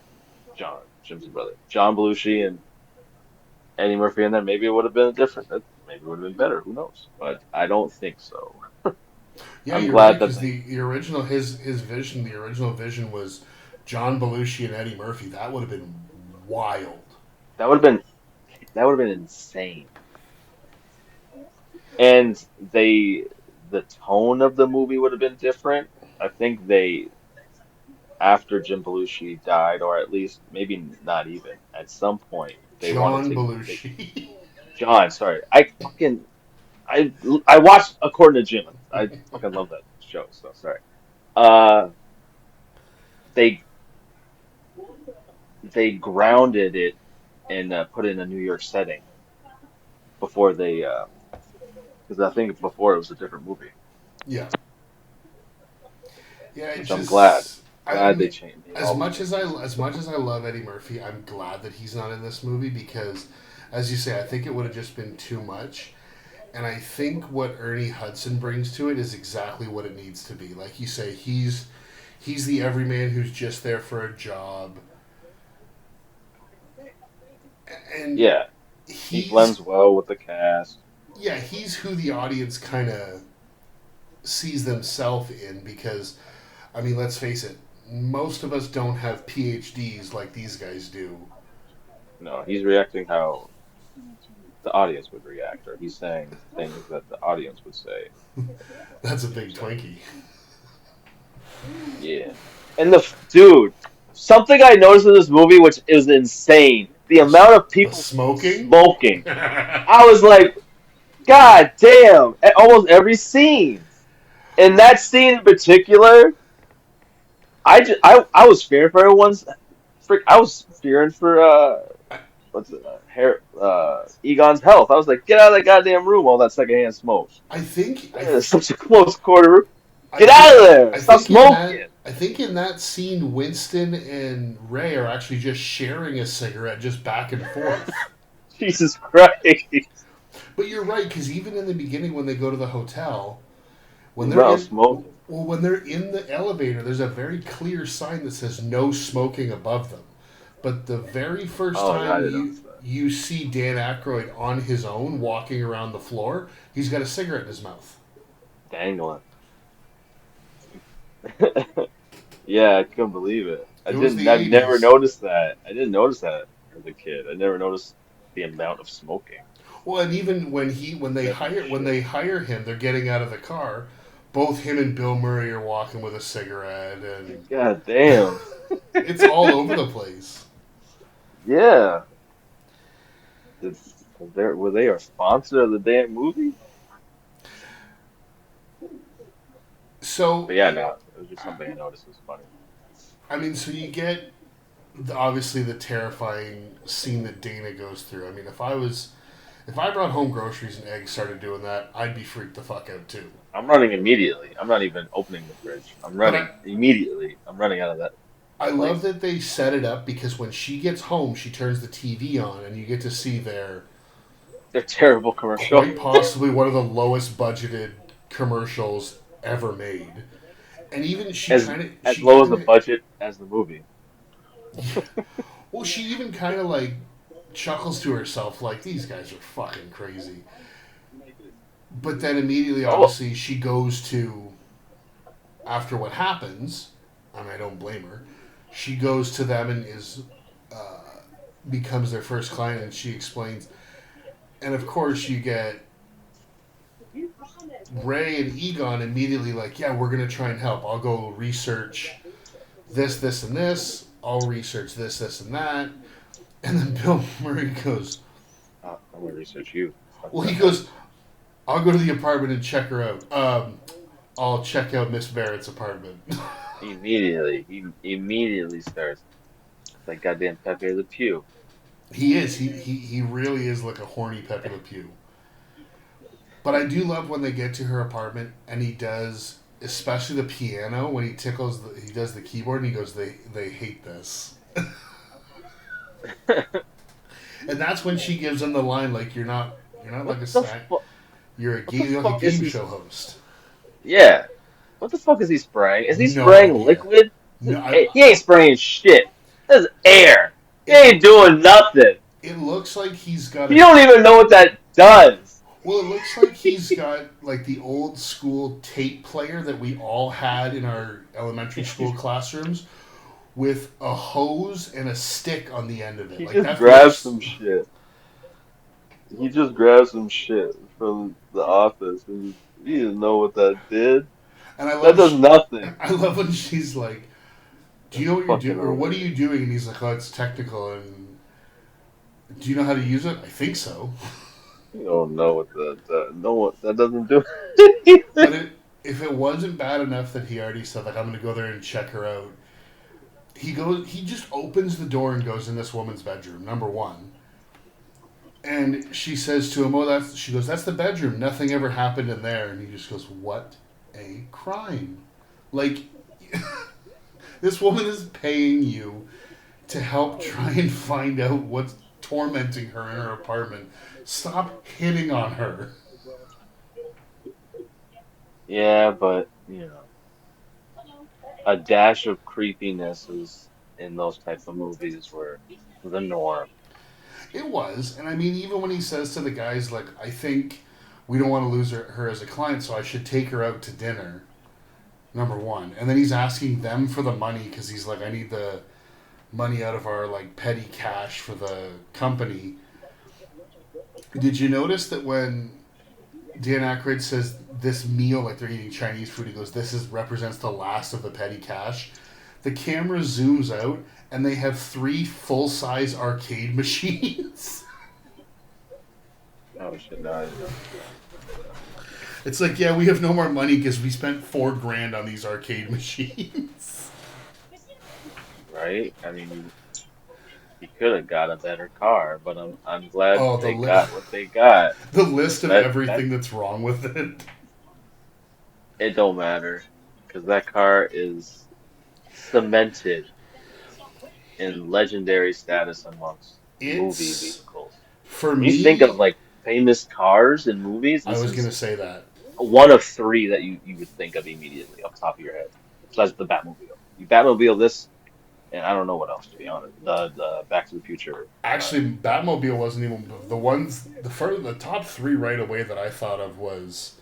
John. Jim's brother. John Belushi and Eddie Murphy in there. Maybe it would have been different. Maybe it would have been better. Who knows? But I don't think so. Yeah, I'm you're right glad that because they the original his vision the original vision was John Belushi and Eddie Murphy. That would have been wild. that would have been that would have been insane. And the tone of the movie would have been different. I think they after Jim Belushi died, or at least maybe not even at some point they wanted John they Belushi. John, sorry, I I watched According to Jim. I fucking love that show. So sorry. Uh, they they grounded it and put it in a New York setting before they because I think before it was a different movie, Yeah, yeah. It which I'm glad just I glad they mean, changed made as all the much as I changes. as much as I love Eddie Murphy, I'm glad that he's not in this movie because, as you say, I think it would have just been too much. And I think what Ernie Hudson brings to it is exactly what it needs to be. Like you say, he's the everyman who's just there for a job, and Yeah, he he's blends well with the cast. yeah, he's who the audience kind of sees themselves in because, I mean, let's face it, most of us don't have PhDs like these guys do. No, he's reacting how the audience would react, or he's saying things that the audience would say. That's a big So, Twinkie. yeah. And dude, something I noticed in this movie, which is insane, the amount of The people smoking? smoking. I was like, God damn, at almost every scene. And that scene in particular, I was fearing for everyone's, I was fearing for, what's it, Egon's health. I was like, get out of that goddamn room, all that secondhand smoke. I think I, That is such a close quarter. I Get out think of there! I Stop think in that smoking! I think in that scene, Winston and Ray are actually just sharing a cigarette, just back and forth. Jesus Christ. But you're right because even in the beginning, when they go to the hotel, when they're No in smoking. well, when they're in the elevator, there's a very clear sign that says no smoking above them. But the very first Oh, yeah, I time didn't notice that. you see Dan Aykroyd on his own walking around the floor, he's got a cigarette in his mouth. Dangling. Yeah, I couldn't believe it. It was the I've never '80s. noticed that. I didn't notice that as a kid. I never noticed the amount of smoking. Well, and even when Definitely they should. hire him, they're getting out of the car. both him and Bill Murray are walking with a cigarette, and God damn. it's all over the place. Yeah. Did, were they a sponsor of the damn movie? So, But yeah, no, it was just something I noticed was funny. I mean, so you get obviously the terrifying scene that Dana goes through. I mean, if I brought home groceries and eggs, started doing that, I'd be freaked the fuck out too. I'm running immediately. I'm not even opening the fridge. I'm But running immediately. I'm running out of I that love place. that they set it up because when she gets home, she turns the TV on, and you get to see their They're terrible commercial. quite possibly one of the lowest budgeted commercials ever made. And even As as low as the budget as the movie. well, she even kind of like chuckles to herself, like these guys are fucking crazy. But then immediately, Oh, obviously, she goes to after what happens, and I don't blame her. She goes to them and is uh, becomes their first client, and she explains. And of course, you get Ray and Egon immediately like, yeah, we're gonna try and help. I'll go research this, and this. I'll research this, and that. And then Bill Murray goes, I'm gonna research you. Fuck well, he that. goes, I'll go to the apartment and check her out. I'll check out Miss Barrett's apartment. Immediately, he immediately starts like goddamn Pepe Le Pew. He is. He really is like a horny Pepe Le Pew. But I do love when they get to her apartment and he does, especially the piano when he tickles. He does the keyboard and he goes, they hate this. And that's when she gives him the line like you're not like What the what the you're like a fuck is game he? show host. Yeah. What the fuck is he spraying? Is he No spraying idea. liquid? No, He ain't spraying shit. This is air. He it ain't doing nothing. it looks like he's got You a don't even know what that does. well, it looks like he's got like the old school tape player that we all had in our elementary school classrooms with a hose and a stick on the end of it. He Like just that's what it grabs looks. some shit. He just grabs some shit from the office. And he didn't know what that did. And That does nothing. I love when she's like, "Do you know That's what you're fucking doing, or what are hilarious. you doing?" And he's like, "Oh, it's technical." And do you know how to use it? I think so. You don't know what that no what that doesn't do But anything. if it wasn't bad enough that he already said like I'm going to go there and check her out, he just opens the door and goes in this woman's bedroom, number one. And she says to him, "Oh, she goes, that's the bedroom. Nothing ever happened in there." And he just goes, "What a crime!" Like, this woman is paying you to help try and find out what's tormenting her in her apartment. Stop hitting on her. Yeah, but you know, a dash of creepiness is in those types of movies were the norm. It was, and I mean, even when he says to the guys, like, "I think we don't want to lose her as a client, so I should take her out to dinner." Number one, and then he's asking them for the money because he's like, "I need the money out of our like petty cash for the company." Did you notice that when Dan Aykroyd says this meal, like they're eating Chinese food, he goes, "This is represents the last of the petty cash." The camera zooms out, and they have three full size arcade machines. Oh shit, no, I didn't know. It's like, yeah, we have no more money because we spent $4,000 on these arcade machines. Right? I mean, he could have got a better car, but I'm glad Oh, they got what they got. the list of That everything that's wrong with it. it don't matter because that car is cemented in legendary status amongst movie It's vehicles. for When you think of me. like famous cars in movies, I this was gonna is say that. one of three that you would think of immediately off the top of your head. Besides the Batmobile. You Batmobile this, and I don't know what else to be honest. The Back to the Future. Actually, Batmobile wasn't even the ones. The top three right away that I thought of was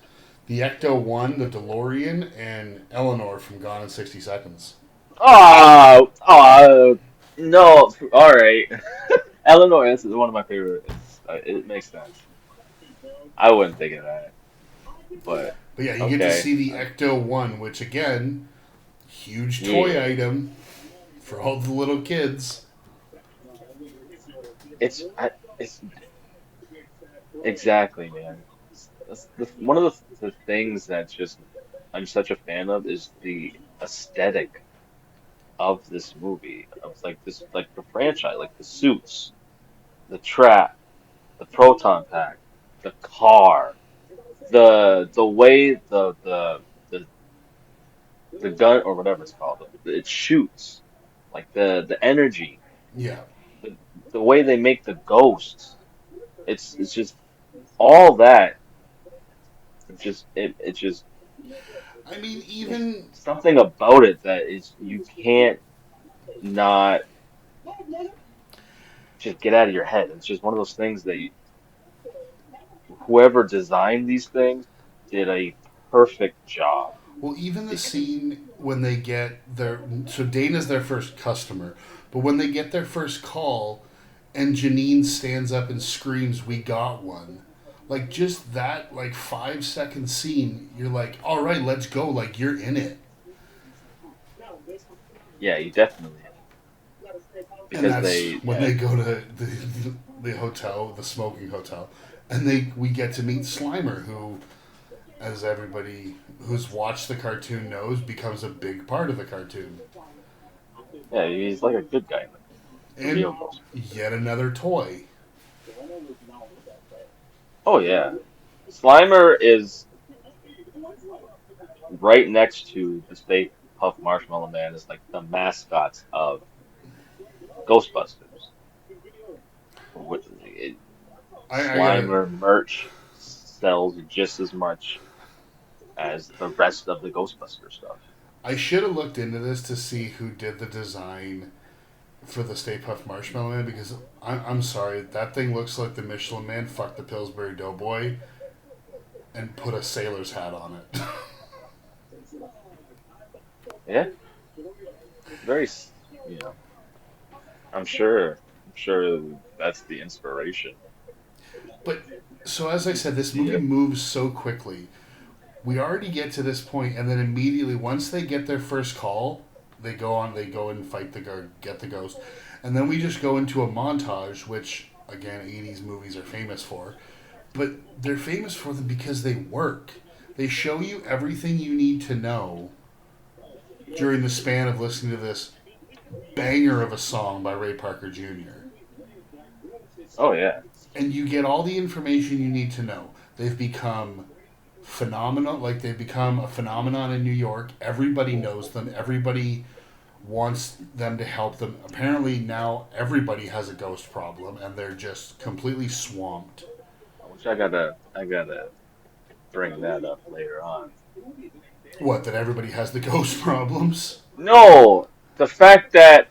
the Ecto One, the DeLorean, and Eleanor from Gone in 60 Seconds. Oh, oh, no. All right. Eleanor is one of my favorites. It makes sense. I wouldn't think of that. But But yeah, you get to okay, see the Ecto One, which again, huge toy yeah, item for all the little kids. it's exactly, man. One of the things that just I'm such a fan of is the aesthetic of this movie, of like this, like the franchise, like the suits, the trap, the proton pack, the car, the way the the gun or whatever it's called, it shoots, like the energy, Yeah, the the way they make the ghosts. It's just all that. It just I mean, there's even something about it that is you can't not just get out of your head. It's just one of those things that whoever designed these things did a perfect job well, even the because scene when they get their so Dana's their first customer, but when they get their first call, and Janine stands up and screams, "We got one!" Like just that, like 5 second scene, you're like, "All right, let's go!" Like you're in it, yeah, you definitely and because that's they when yeah they go to the hotel, the smoking hotel, and we get to meet Slimer, who, as everybody who's watched the cartoon knows, becomes a big part of the cartoon, yeah he's like a good guy, like the and real Ghostbusters. yet another toy. Oh yeah, Slimer is right next to the Stay Puft Marshmallow Man is like the mascots of Ghostbusters. I gotta. Slimer merch sells just as much as the rest of the Ghostbuster stuff. I should have looked into this to see who did the design for the Stay Puft Marshmallow Man because I'm sorry, that thing looks like the Michelin Man fucked the Pillsbury Doughboy and put a sailor's hat on it. Yeah, very, you know, I'm sure that's the inspiration. But so as I said, this movie Yeah. moves so quickly. We already get to this point, and then immediately once they get their first call, they go and fight the guard, get the ghost, and then we just go into a montage, which again, '80s movies are famous for, but they're famous for them because they work. They show you everything you need to know during the span of listening to this banger of a song by Ray Parker Jr. Oh yeah. And you get all the information you need to know. They've become phenomenal, like they've become a phenomenon in New York. Everybody knows them. Everybody wants them to help them. Apparently now everybody has a ghost problem and they're just completely swamped. Which I gotta bring that up later on. What, that everybody has the ghost problems? No, the fact that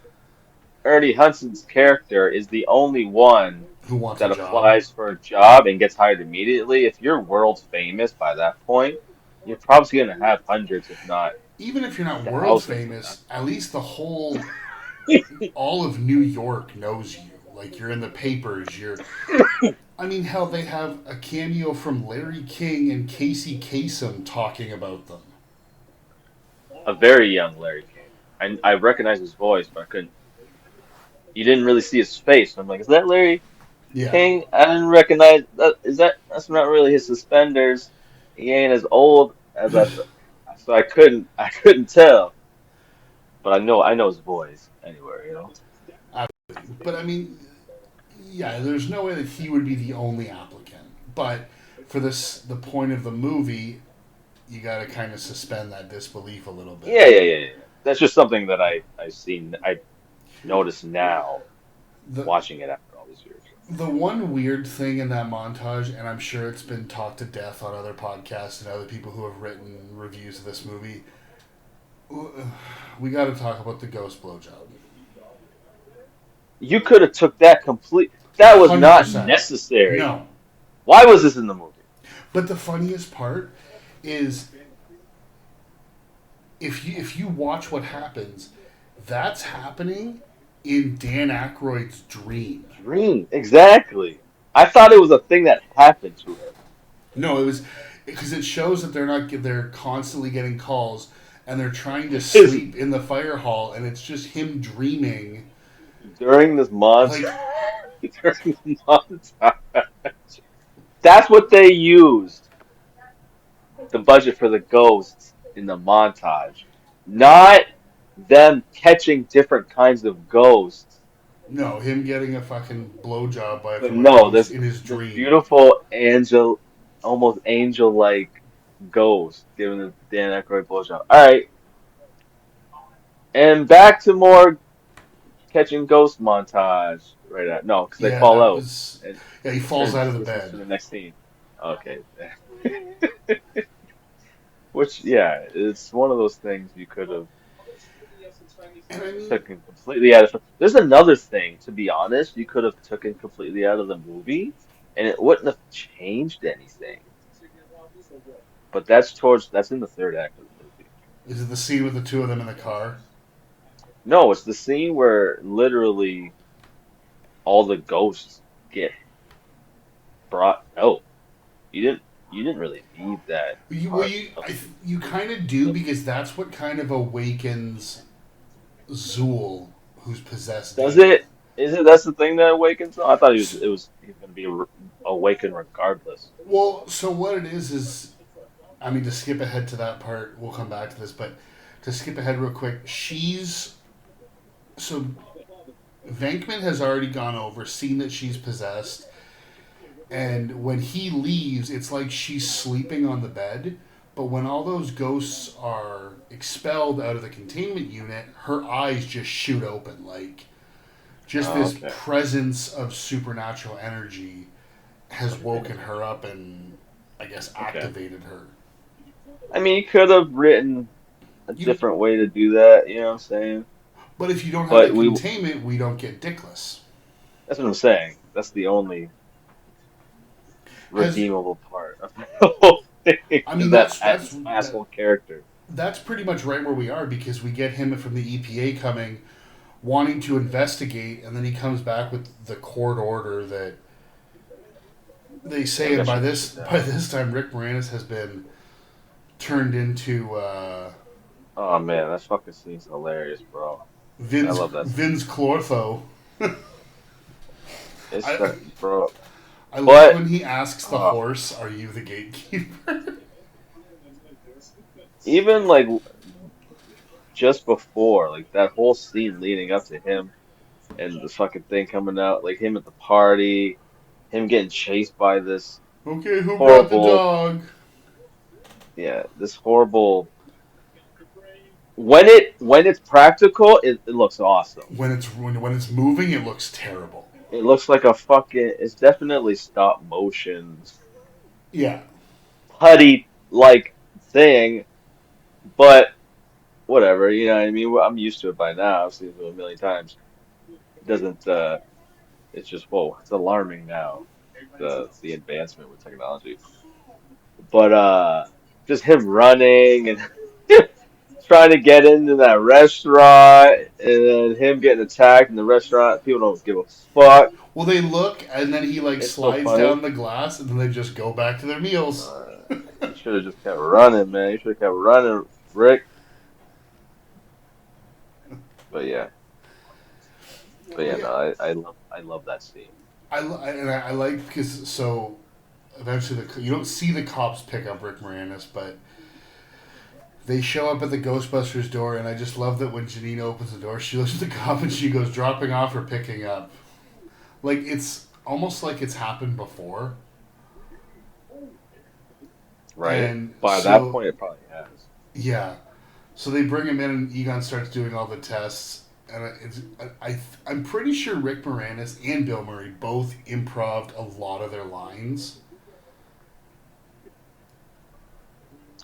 Ernie Hudson's character is the only one Who wants a that job? applies for a job and gets hired immediately. If you're world famous by that point, you're probably gonna have hundreds, if not Even if you're not world thousands of famous, them. at least the whole all of New York knows you. Like you're in the papers. I mean, hell, they have a cameo from Larry King and Casey Kasem talking about them. A very young Larry King. I recognized his voice, but I couldn't. You didn't really see his face. I'm like, is that Larry Yeah. King? I didn't recognize that. Is that? That's not really his suspenders. He ain't as old as I thought, so I couldn't tell. But I know his voice anywhere, you know. But I mean, yeah, there's no way that he would be the only applicant. But for the point of the movie, you got to kind of suspend that disbelief a little bit. Yeah. That's just something that I seen. I notice now The watching it after all these years. the one weird thing in that montage, and I'm sure it's been talked to death on other podcasts and other people who have written reviews of this movie, we got to talk about the ghost blowjob. You could have took that complete. That was not 100%. necessary. No. Why was this in the movie? But the funniest part is if you watch what happens, that's happening in Dan Aykroyd's dream. Dream, exactly. I thought it was a thing that happened to him. No, because it shows that they're constantly getting calls, and they're trying to His sleep in the fire hall, and it's just him dreaming. during this montage, Like, during the montage, that's what they used the budget for the ghosts in the montage, not them catching different kinds of ghosts. no, him getting a fucking blowjob by But from a no, ghost this in his this dream. beautiful angel, almost angel-like ghost giving the Dan Aykroyd blowjob. All right, and back to more catching ghost montage. Right at no, because they Yeah, fall that out was. and Yeah, he falls out of the transitions to bed. the next scene. Okay, which yeah, it's one of those things you could have And I mean, taken completely out of. There's another thing, to be honest, you could have taken completely out of the movie, and it wouldn't have changed anything. But that's in the third act of the movie. is it the scene with the two of them in the car? No, it's the scene where literally all the ghosts get brought out. You didn't really need that part of the movie. You kind of do because that's what kind of awakens Zool, who's possessed Does deep. it? Is it? That's the thing that awakens him? I thought he was going to be awakened regardless. Well, so what it is, I mean, to skip ahead to that part, we'll come back to this, but to skip ahead real quick, so Venkman has already gone over, seen that she's possessed, and when he leaves, it's like she's sleeping on the bed. But when all those ghosts are expelled out of the containment unit, her eyes just shoot open, like just Oh, this okay. presence of supernatural energy has woken her up and I guess Okay. activated her. I mean, you could have written a You, different way to do that, you know what I'm saying? but if you don't have the But containment, we don't get Dickless. that's what I'm saying. That's the only Has redeemable part of the whole thing I is mean that that's this asshole character. that's pretty much right where we are because we get him from the EPA coming, wanting to investigate, and then he comes back with the court order that they say, Maybe I and should read by that. this time Rick Moranis has been turned into Oh man, that fucking scene's hilarious, bro. I love that scene. Vince Clortho. It's I bro. I love But when he asks the uh, horse, "Are you the gatekeeper?" even like just before, like that whole scene leading up to him and the fucking thing coming out, like him at the party, him getting chased by this Okay, who brought the horrible, dog? yeah, this horrible. When it's practical, it looks awesome. When it's moving, it looks terrible. It looks like a fucking. It's definitely stop motion, Yeah, putty like thing, but whatever. You know what I mean? Well, I'm used to it by now. I've seen it a million times. It doesn't. It's just whoa. It's alarming now. The advancement with technology, but just him running and trying to get into that restaurant, and then him getting attacked in the restaurant. People don't give a fuck. well, they look, and then he like It's so slides funny. down the glass, and then they just go back to their meals. You should have just kept running, man. You should have kept running, Rick. But yeah, but But yeah, yeah, no, I love that scene. I like because so eventually you don't see the cops pick up Rick Moranis, but they show up at the Ghostbusters door, and I just love that when Janine opens the door, she looks at the cop and she goes, "Dropping off or picking up?" Like it's almost like it's happened before, Right? and By that so point, it probably has. yeah, so they bring him in, and Egon starts doing all the tests, and I'm pretty sure Rick Moranis and Bill Murray both improved a lot of their lines.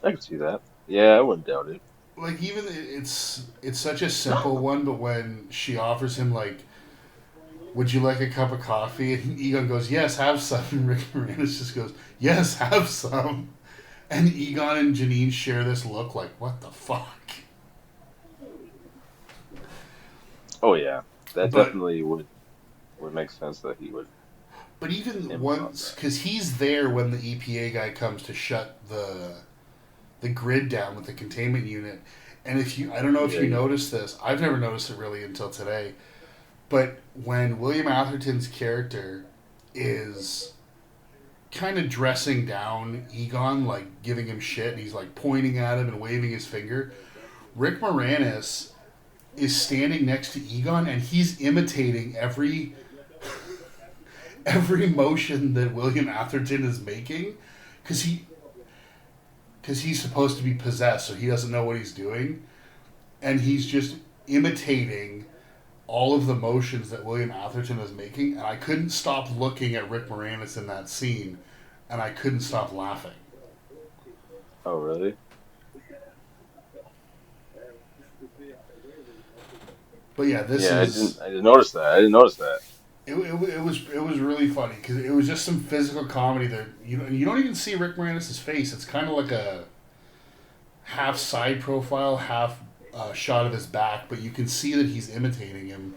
I can see that. Yeah, I wouldn't doubt it. Like even it's such a simple one, but when she offers him like, "Would you like a cup of coffee?" and Egon goes, "Yes, have some," and Rick Moranis just goes, "Yes, have some," and Egon and Janine share this look like, "What the fuck?" Oh yeah, that But definitely would make sense that he would. But even improv once, that. because he's there when the EPA guy comes to shut the grid down with the containment unit. And if you, I don't know if Yeah, you yeah. noticed this. I've never noticed it really until today. But when William Atherton's character is kind of dressing down Egon, like giving him shit, and he's like pointing at him and waving his finger, Rick Moranis is standing next to Egon, and he's imitating every motion that William Atherton is making, because he's supposed to be possessed, so he doesn't know what he's doing, and he's just imitating all of the motions that William Atherton is making, and I couldn't stop looking at Rick Moranis in that scene, and I couldn't stop laughing. Oh, really? But yeah, this Yeah, is I didn't notice that. I didn't notice that. it was really funny because it was just some physical comedy there. You don't even see Rick Moranis' face. It's kind of like a half side profile, half shot of his back, but you can see that he's imitating him.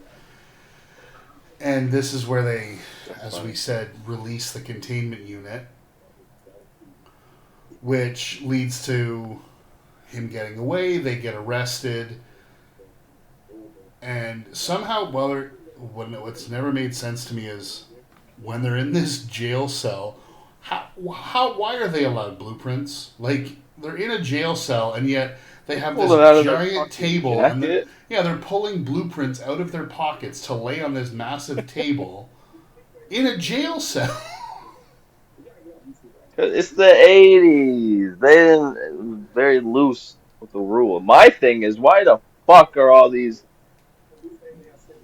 And this is where they, That's as we funny. said, release the containment unit, which leads to him getting away. They get arrested, and somehow, what's never made sense to me is when they're in this jail cell, why are they allowed blueprints? Like, they're in a jail cell, and yet they have Pulled this it out of their giant fucking table, and jacket. they're pulling blueprints out of their pockets to lay on this massive table in a jail cell. 'Cause it's the 80s. They didn't, it was very loose with the rule. My thing is, why the fuck are all these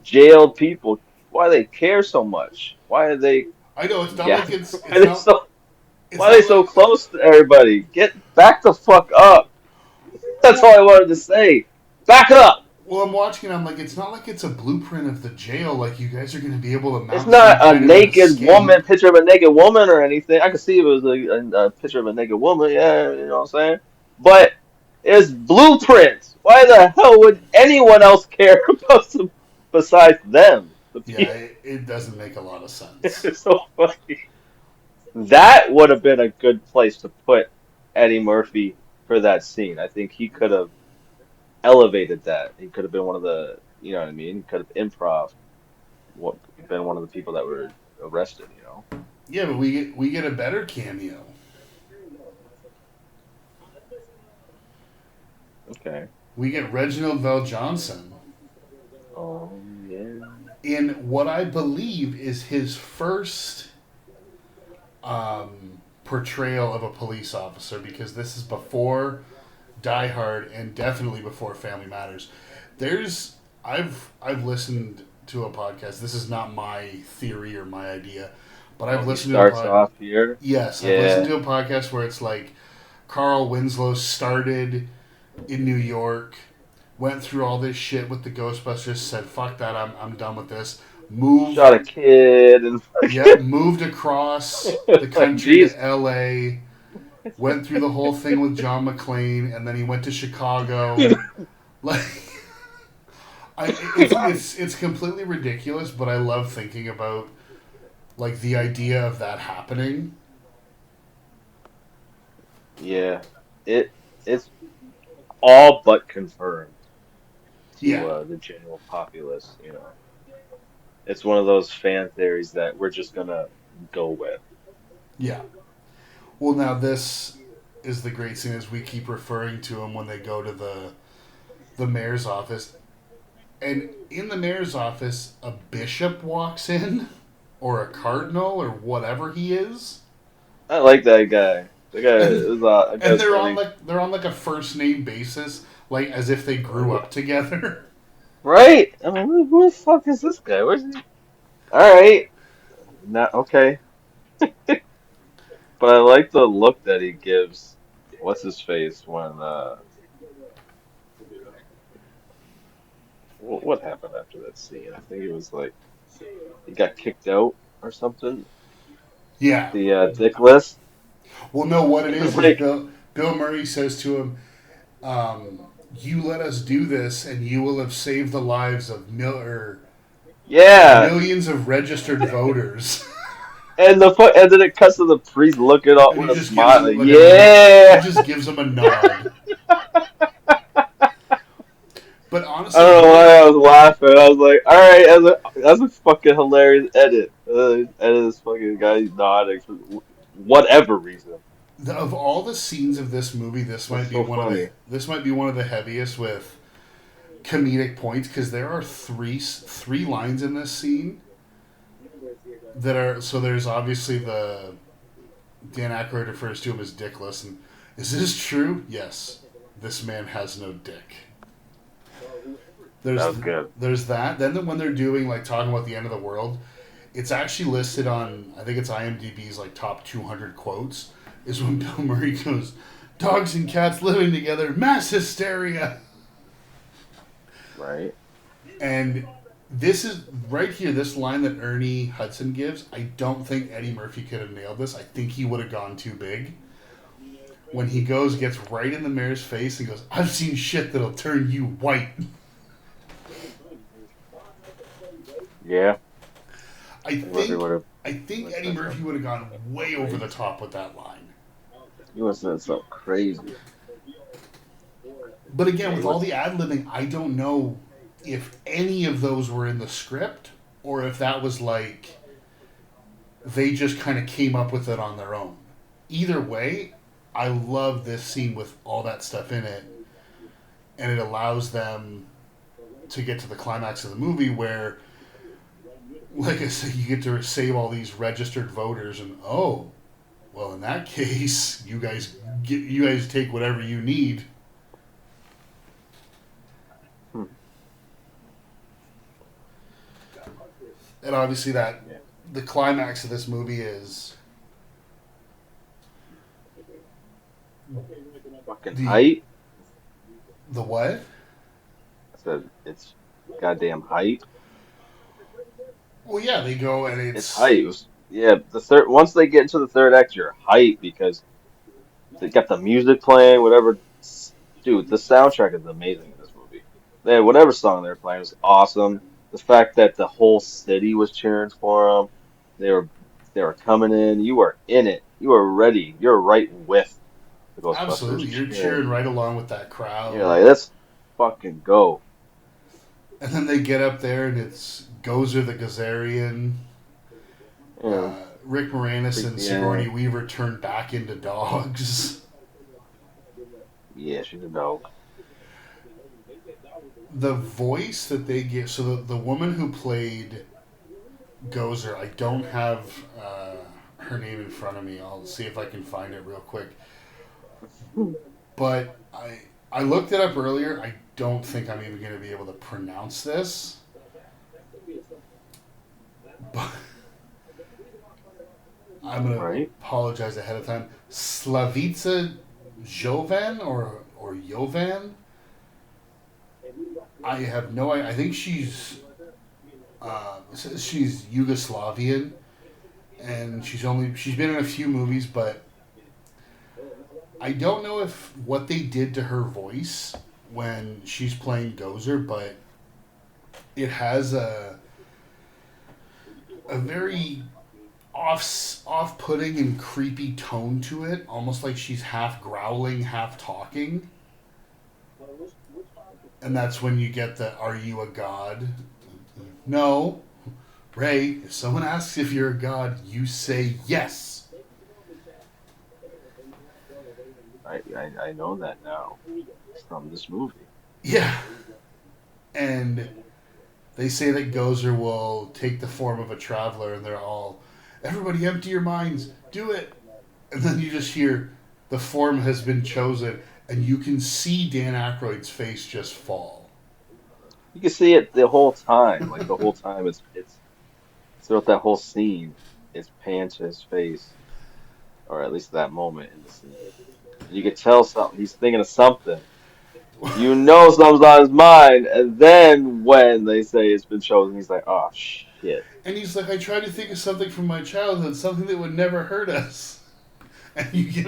jailed people? Why they care so much? Why are they I know it's not like gathering? Why are they so? it's Why are they not so like close to everybody? Get back the fuck up. That's all well I wanted to say. Back up. well I'm watching it, I'm like, it's not like it's a blueprint of the jail, like you guys are going to be able to It's mount not some a kind of an naked escape. woman, picture of a naked woman or anything. I could see if it was a picture of a naked woman, yeah, you know what I'm saying? But it's blueprints. Why the hell would anyone else care about some besides them? The Yeah, people. it doesn't make a lot of sense. It's so funny. That would have been a good place to put Eddie Murphy for that scene. I think he could have elevated that. He could have been one of the, you know what I mean? He could have improv what been one of the people that were arrested, you know? Yeah, but we get a better cameo. Okay. We get Reginald Vell Johnson Oh yeah. in what I believe is his first portrayal of a police officer, because this is before Die Hard and definitely before Family Matters. There's I've listened to a podcast. This is not my theory or my idea, but Oh, I've he listened to a starts pod. off here. Yes, I've listened Yeah. to a podcast where it's like Carl Winslow started in New York, went through all this shit with the Ghostbusters, said fuck that, I'm done with this. Moved Shot a kid and Yep, moved across the like country jeez. to LA, went through the whole thing with John McClane, and then he went to Chicago. Like, it's completely ridiculous, but I love thinking about like the idea of that happening. Yeah. It it's all but confirmed to Yeah, the general populace, you know. It's one of those fan theories that we're just gonna go with. yeah. Well, now this is the great scene as we keep referring to him when they go to the mayor's office, and in the mayor's office, a bishop walks in, or a cardinal, or whatever he is, I like that guy. The guy and is that and guy's they're on funny. like they're on like a first name basis, like as if they grew up together. Right? I mean, who the fuck is this guy? Where's he? All right. Not okay. But I like the look that he gives. What's his face when what happened after that scene? I think it was like he got kicked out or something. Yeah. The dick list. Well, no, what it It's is like, Bill Murray says to him, "You let us do this, and you will have saved the lives of yeah, millions of registered voters." and then it cuts to the priest looking up And he with a just gives smile. him Like, like a nod. He yeah. just gives him a nod. But I honestly, don't know going why I was laughing. I was like, all right, that's a fucking hilarious edit. Edit this fucking guy nodding for whatever reason. of all the scenes of this movie, That's so funny. this might be one of the heaviest with comedic points because there are three lines in this scene that are so. There's obviously the Dan Aykroyd refers to him as dickless, and is this true? Yes, this man has no dick. That There's was good. there's that. Then when they're doing like talking about the end of the world, it's actually listed on I think it's IMDb's like top 200 quotes. Is when Bill Murray goes, "Dogs and cats living together, mass hysteria," Right? and this is right here. This line that Ernie Hudson gives, I don't think Eddie Murphy could have nailed this. I think he would have gone too big. When he goes, gets right in the mayor's face and goes, "I've seen shit that'll turn you white." Yeah. I Murphy think would have. I think Eddie Murphy would have gone way over the top with that line. He was saying something crazy. But again, Yeah, he with all was. the ad libbing, I don't know if any of those were in the script or if that was like they just kind of came up with it on their own. Either way, I love this scene with all that stuff in it, and it allows them to get to the climax of the movie where, like I said, you get to save all these registered voters, and oh, well, in that case, you guys take whatever you need. Hmm. And obviously, that Yeah. the climax of this movie is Fucking the height. the what? I said it's goddamn height. Well, yeah, they go and It's it's hype. Yeah, the third once they get into the third act, you're hype because they got the music playing, whatever. Dude, the soundtrack is amazing in this movie. They whatever song they were playing was awesome. The fact that the whole city was cheering for them, they were they were coming in. You were in it. You were ready. You're right with the Ghostbusters absolutely you're cheering. cheering right along with that You're crowd. like, let's fucking go. And then they get up there and it's Gozer the Gazarian. You know, Rick Moranis and creepy Sigourney ass. Weaver turn back into dogs. Yeah, she's a dog. The voice that they give, so the woman who played Gozer, I don't have her name in front of me. I'll see if I can find it real quick. But I looked it up earlier. I don't think I'm even going to be able to pronounce this. But I'm going to Right? apologize ahead of time. Slavica Jovan or Jovan? I have no idea. I think she's Yugoslavian, and she's been in a few movies, but I don't know if what they did to her voice when she's playing Gozer, but it has a very off putting and creepy tone to it, almost like she's half growling, half talking. And that's when you get the "Are you a god?" No, Ray. If someone asks if you're a god, you say yes. I know that now from this movie. Yeah, and they say that Gozer will take the form of a traveler, and they're all, "Everybody, empty your minds, do it." And then you just hear, "The form has been chosen," and you can see Dan Aykroyd's face just fall. You can see it the whole time. Like the whole time it's throughout that whole scene, it's pan to his face, or at least that moment in the scene. And you can tell something he's thinking of something. You know something's on his mind, and then when they say it's been chosen, he's like, "Oh shit." And he's like, "I tried to think of something from my childhood, something that would never hurt us." And you get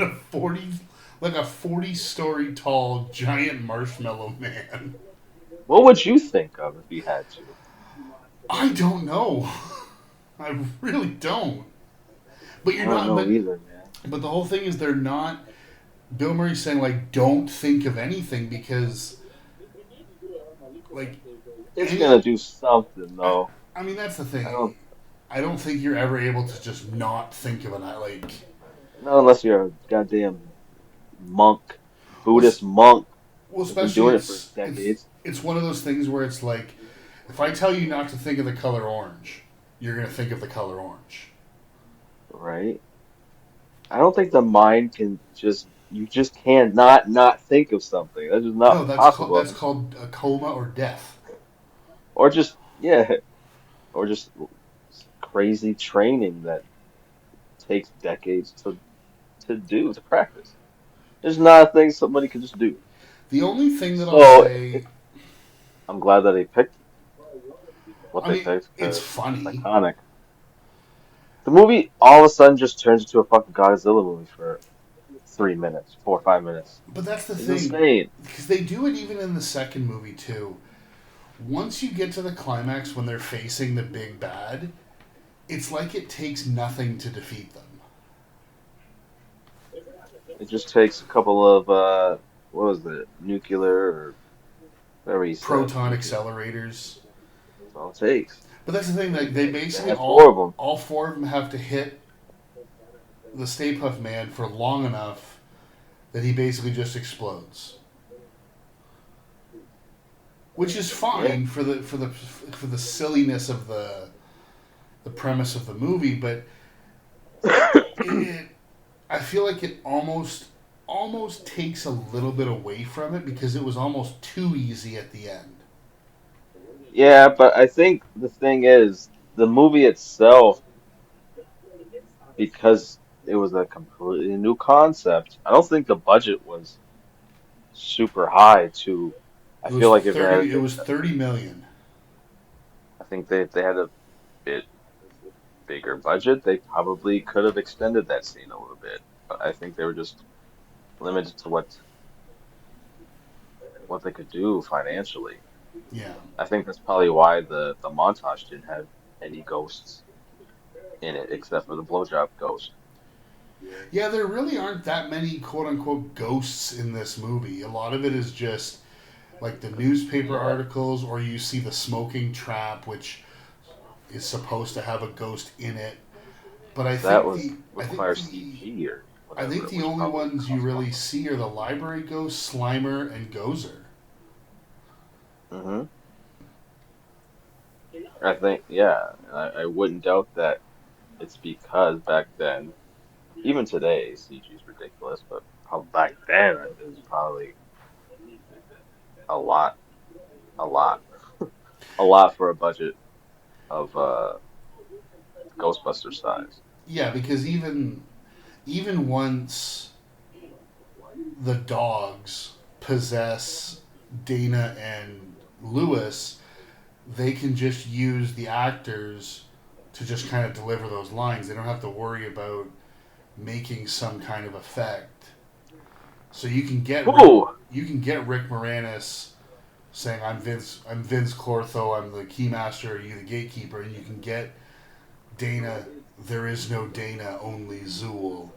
like a 40-story tall giant marshmallow man. What would you think of if you had to? I don't know. I really don't. But I you're don't not. know either, man. But the whole thing is they're not. Bill Murray's saying like, don't think of anything because like It's gonna any. do something I, though. I mean that's the I thing. don't I don't think you're ever able to just not think of an like. Not unless you're a goddamn monk, Well, Buddhist monk well, that's been especially doing it for decades, it's one of those things where it's like, if I tell you not to think of the color orange, you're gonna think of the color orange. right? I don't think the mind can just you just can't not think of something. That's just No, not possible. that's called a coma or death. Or just yeah, or just crazy training that takes decades to do to practice. There's not a thing somebody can just do. The only thing that I'll So say, I'm glad that they picked what I they mean, picked it's because it's funny, iconic. The movie all of a sudden just turns into a fucking Godzilla movie for 3 minutes, 4 or 5 minutes. but that's the It's thing insane. because they do it even in the second movie too. Once you get to the climax when they're facing the big bad, it's like it takes nothing to defeat them. It just takes a couple of what was it, nuclear or whatever he said, Proton nuclear. accelerators. That's all it takes. But that's the thing, like they They basically had four of them. all four of them have to hit the Stay Puft Man for long enough that he basically just explodes. Which is Yeah. fine for the silliness of the premise of the movie, but it I feel like it almost takes a little bit away from it because it was almost too easy at the end. Yeah, but I think the thing is the movie itself, because it was a completely new concept. I don't think the budget was super high to. I feel like if they had, It was 30 million. I think they if they had a bit bigger budget, they probably could have extended that scene a little bit. But I think they were just limited to what they could do financially. Yeah. I think that's probably why the montage didn't have any ghosts in it except for the blowjob ghost. Yeah, there really aren't that many quote unquote ghosts in this movie. A lot of it is just like the newspaper Yeah, articles, or you see the smoking trap, which is supposed to have a ghost in it. But that was require CG or I whatever think it the was only probably ones you cost a lot really more. see are the library ghost, Slimer, and Gozer. Hmm. I think yeah, I wouldn't doubt that it's because back then, even today, CG is ridiculous, but back then it was probably a lot, a lot, a lot for a budget of Ghostbuster size. Yeah, because even once the dogs possess Dana and Lewis, they can just use the actors to just kind of deliver those lines. They don't have to worry about making some kind of effect. So Who? You can get Rick Moranis saying I'm Vince Clortho, I'm the keymaster, are you the gatekeeper, and you can get Dana, there is no Dana, only Zool.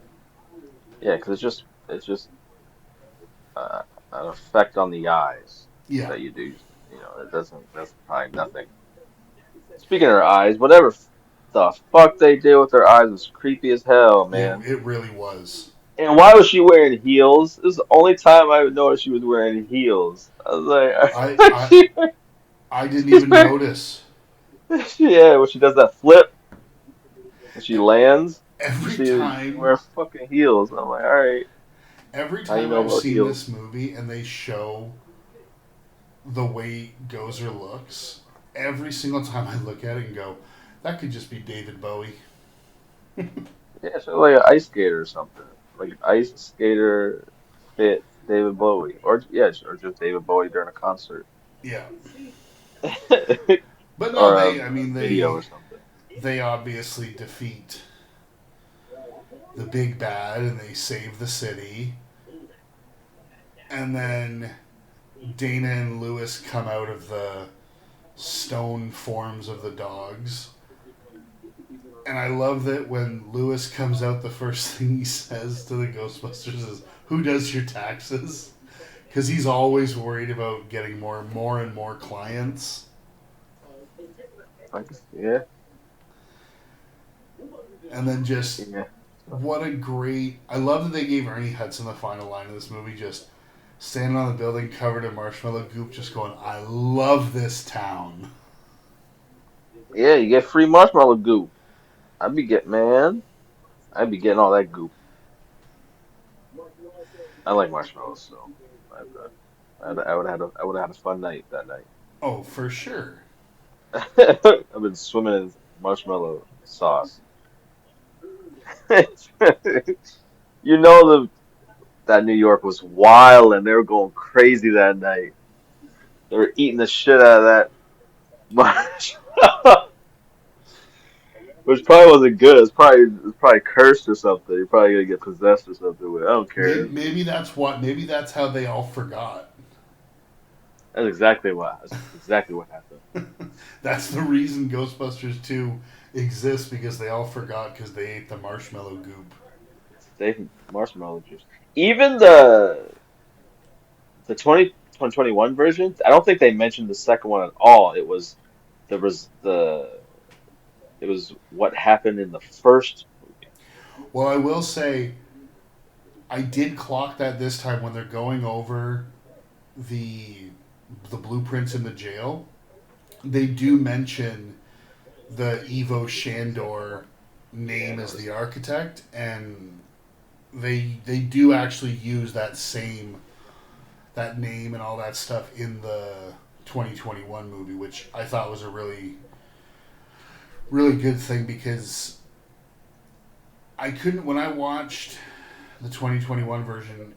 Yeah, because it's just uh, an effect on the eyes Yeah. that you do. You know, it doesn't. That's probably nothing. Speaking of her eyes, whatever the fuck they did with her eyes was creepy as hell, man. It really was. And why was she wearing heels? This is the only time I would notice she was wearing heels. I was like, I I she, I didn't she's even wearing, notice. yeah, when she does that flip and she lands, you Every see her time wear fucking heels. I'm like, all right, every how you time know I've about seen heels? this movie and they show the way Gozer looks, every single time I look at it and go, that could just be David Bowie. Yeah, so like an ice skater or something, like an ice skater fit David Bowie, or yeah, or just David Bowie during a concert, Yeah. But no, or they I a mean video or something. they obviously defeat the big bad and they save the city. And then Dana and Lewis come out of the stone forms of the dogs. And I love that when Lewis comes out, the first thing he says to the Ghostbusters is, "Who does your taxes?" Because he's always worried about getting more and more clients. Yeah, And then just yeah, what a great! I love that they gave Ernie Hudson the final line of this movie, just standing on the building covered in marshmallow goop, just going, "I love this town." yeah. You get free marshmallow goop. I'd be getting man. I'd be getting all that goop. I like marshmallows, so I would have had a fun night that night. Oh, for sure. I've been swimming in marshmallow sauce. You know that New York was wild and they were going crazy that night. They were eating the shit out of that marshmallow, which probably wasn't good. It's probably cursed or something. You're probably gonna get possessed or something with it. I don't care. Maybe that's what. Maybe that's how they all forgot. That's exactly what happened. That's the reason Ghostbusters 2 exists, because they all forgot because they ate the marshmallow goop. They marshmallow juice. Even the 2021 version, I don't think they mentioned the second one at all. There was the it was what happened in the first movie. Well, I will say, I did clock that this time when they're going over the the blueprints in the jail. They do mention the Evo Shandor Yeah, I name as the noticed. architect, and they do actually use that name and all that stuff in the 2021 movie, which I thought was a really good thing, because I couldn't, when I watched the 2021 version,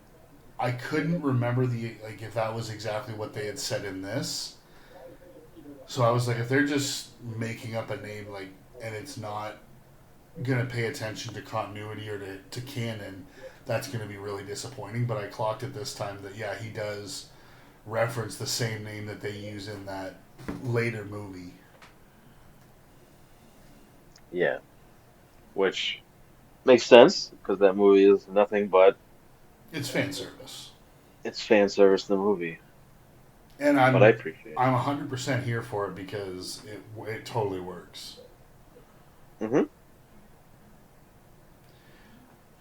I couldn't remember the like if that was exactly what they had said in this. So I was like, if they're just making up a name, like, and it's not gonna pay attention to continuity or to canon, that's gonna be really disappointing. But I clocked it this time that yeah, he does reference the same name that they use in that later movie. Yeah, which makes sense because that movie is nothing but It's fan service, it's fan service to the movie. and But I appreciate I'm 100% here for it because it totally works. it.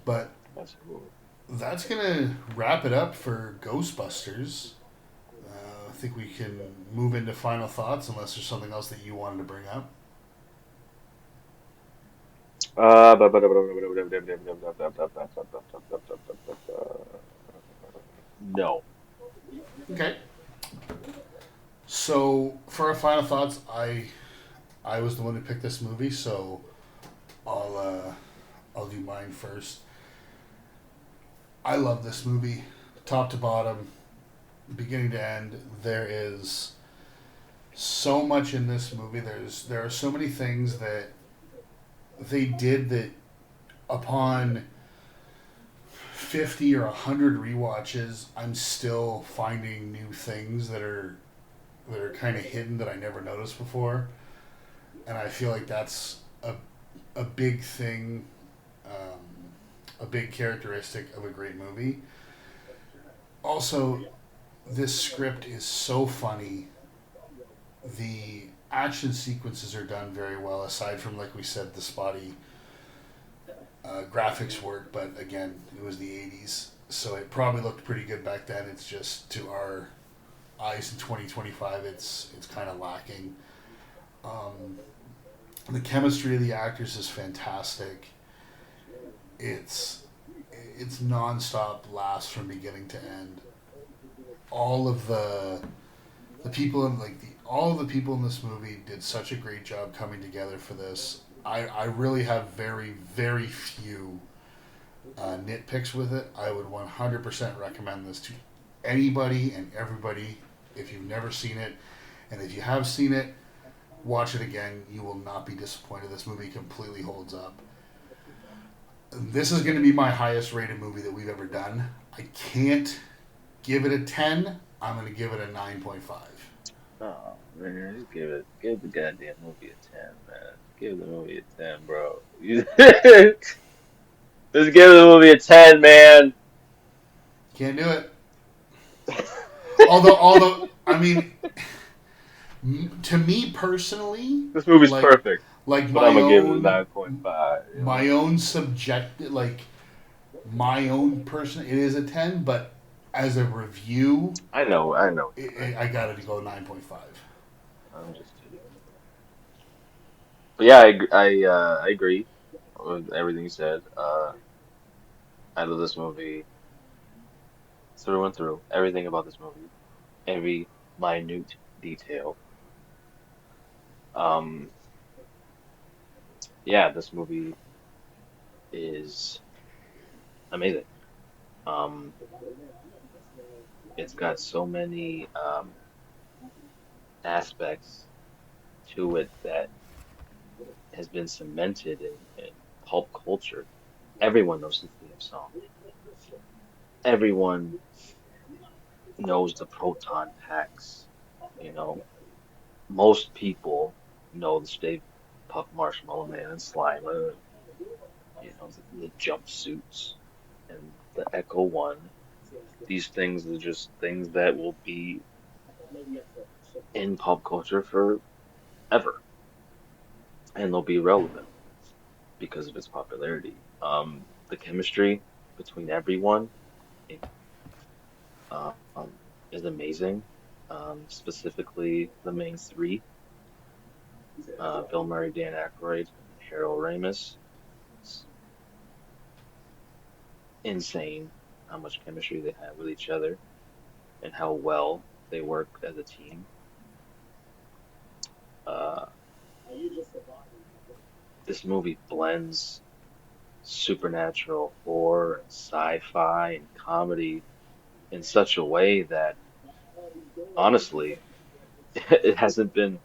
But Absolutely. that's gonna wrap it up for Ghostbusters. I think we can move into final thoughts, unless there's something else that you wanted to bring up. No. Okay. So for our final thoughts, I was the one who picked this movie, so I'll uh, I'll do mine first. I love this movie, top to bottom, beginning to end. There is so much in this movie. There are so many things that they did that upon 50 or 100 rewatches, I'm still finding new things that are kind of hidden that I never noticed before, and I feel like that's a big thing, a big characteristic of a great movie. Also, this script is so funny. The action sequences are done very well, aside from, like we said, the spotty graphics work. But again, it was the '80s, so it probably looked pretty good back then. It's just to our eyes in 2025, it's kind of lacking. Um, the chemistry of the actors is fantastic. It's it's nonstop laughs from beginning to end. All of the people in like the all of the people in this movie did such a great job coming together for this. I really have very few nitpicks with it. I would 100% recommend this to anybody and everybody if you've never seen it, and if you have seen it, watch it again. You will not be disappointed. This movie completely holds up. This is going to be my highest rated movie that we've ever done. I can't give it a 10. I'm going to give it a 9.5. Oh man, just give the goddamn movie a 10, man. Give the movie a 10, bro. Just give the movie a 10, man. Can't do it. Although, I mean, to me personally, This movie's like, perfect, like but I'm my gonna give it a own, 9.5, you know? my own subjective, like my own person, it is a 10. But as a review, I know what you're I got to go 9.5. saying. I'm just kidding. But yeah, I agree with everything you said. I love this movie through and through. Everything about this movie, every minute detail. Um, yeah, this movie is amazing. Um, it's got so many aspects to it that has been cemented in pulp culture. Everyone knows the theme song. Everyone knows the proton packs. You know, most people know the Stay Puft Marshmallow Man and Slimer, the jumpsuits and the Echo One. These things are just things that will be in pop culture forever, and they'll be relevant because of its popularity. The chemistry between everyone is amazing. Specifically, the main three, Bill Murray, Dan Aykroyd, and Harold Ramis. It's insane how much chemistry they have with each other and how well they work as a team. Uh, this movie blends supernatural horror and sci-fi and comedy in such a way that honestly it hasn't been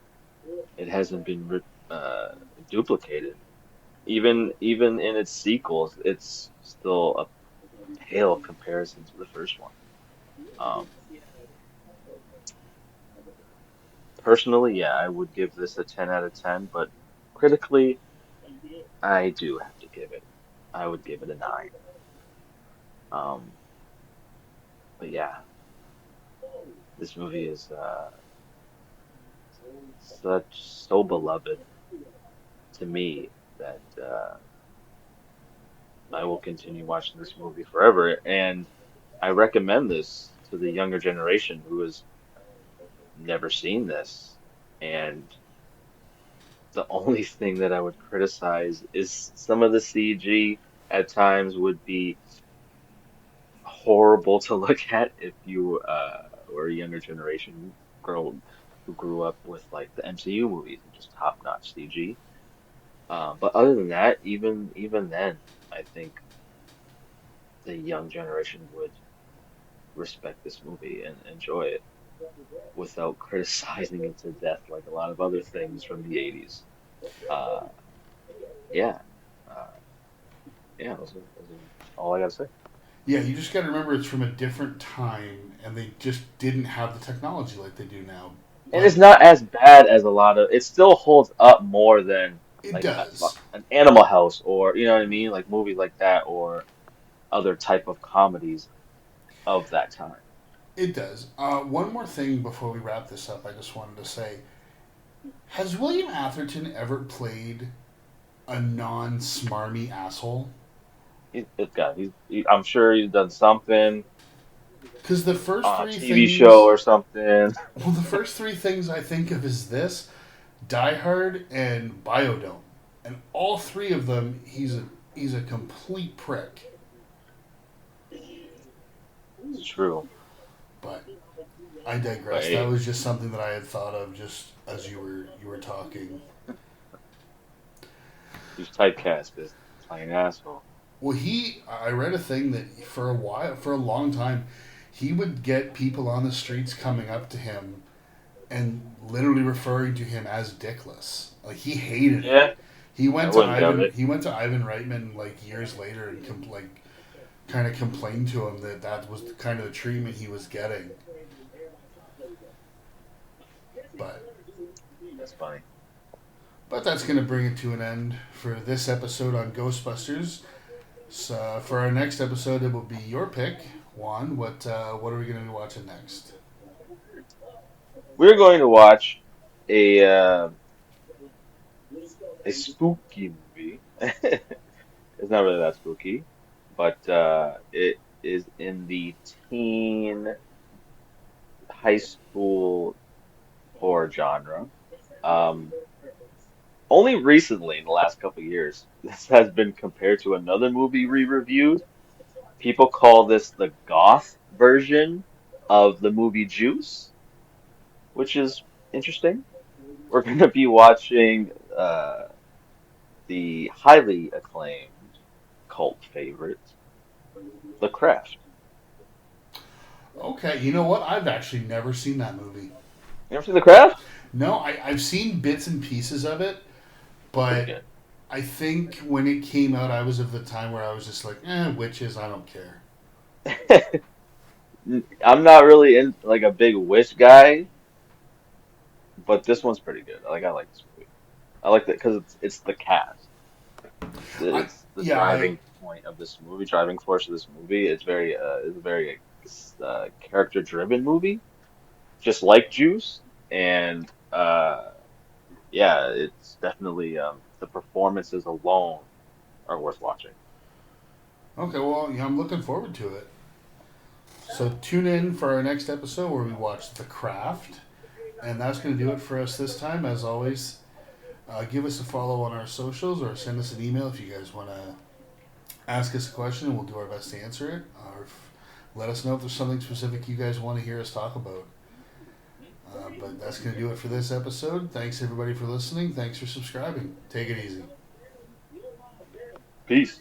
duplicated. Even in its sequels, it's still a pale comparison to the first one. Um, Personally, yeah, I would give this a 10 out of 10, but critically, I do have to give it. I would give it a 9. Um, but yeah, this movie is so beloved to me that I will continue watching this movie forever. And I recommend this to the younger generation who has never seen this. And the only thing that I would criticize is some of the CG at times would be horrible to look at if you were a younger generation girl who grew up with like the MCU movies and just top-notch CG. But other than that, even then, I think the young generation would respect this movie and enjoy it without criticizing it to death like a lot of other things from the 80s. Uh, yeah, uh, yeah, those are all I gotta say. Yeah, you just got to remember it's from a different time, and they just didn't have the technology like they do now. And But it's not as bad as a lot of. It still holds up more than it like does. an Animal House or you know what I mean, like movies like that or other type of comedies of that time. It does. One more thing before we wrap this up, I just wanted to say: has William Atherton ever played a non-smarmy asshole? I'm sure he's done something Because the first on a three TV show things, or something. well, the first three things I think of is this, Die Hard, and Biodome, and all three of them, he's a complete prick. It's true, But I but digress. That hey, was just something that I had thought of just as you were talking. he's typecast as playing asshole. Well, I read a thing that for a long time, he would get people on the streets coming up to him and literally referring to him as dickless. Like he hated it. Yeah, He I went to wouldn't doubt Ivan. it. He went to Ivan Reitman like years later and kind of complained to him that that was kind of the treatment he was getting. But That's funny. But that's going to bring it to an end for this episode on Ghostbusters. So for our next episode, it will be your pick, Juan. What are we going to be watching next? We're going to watch a spooky movie. It's not really that spooky, but it is in the teen high school horror genre. Um, Only recently, in the last couple of years, this has been compared to another movie we reviewed. People call this the goth version of the movie Juice, which is interesting. We're going to be watching the highly acclaimed cult favorite, The Craft. Okay, you know what? I've actually never seen that movie. You ever seen The Craft? No, I've seen bits and pieces of it, It's pretty but I think when it came out, I was of the time where I was just like, witches, I don't care. good. I'm not really in like a big Wish guy, but this one's pretty good. I like this movie. I like that because it's the cast. I It's the yeah, I driving point of this movie, driving force of this movie. It's a very character driven movie, just like Juice, and yeah, it's definitely the performances alone are worth watching. okay. Well, yeah, I'm looking forward to it. So tune in for our next episode where we watch The Craft, and that's going to do it for us this time. As always, give us a follow on our socials or send us an email if you guys want to ask us a question, and we'll do our best to answer it. Or let us know if there's something specific you guys want to hear us talk about. But that's going to do it for this episode. Thanks everybody for listening. Thanks for subscribing. Take it easy. Peace.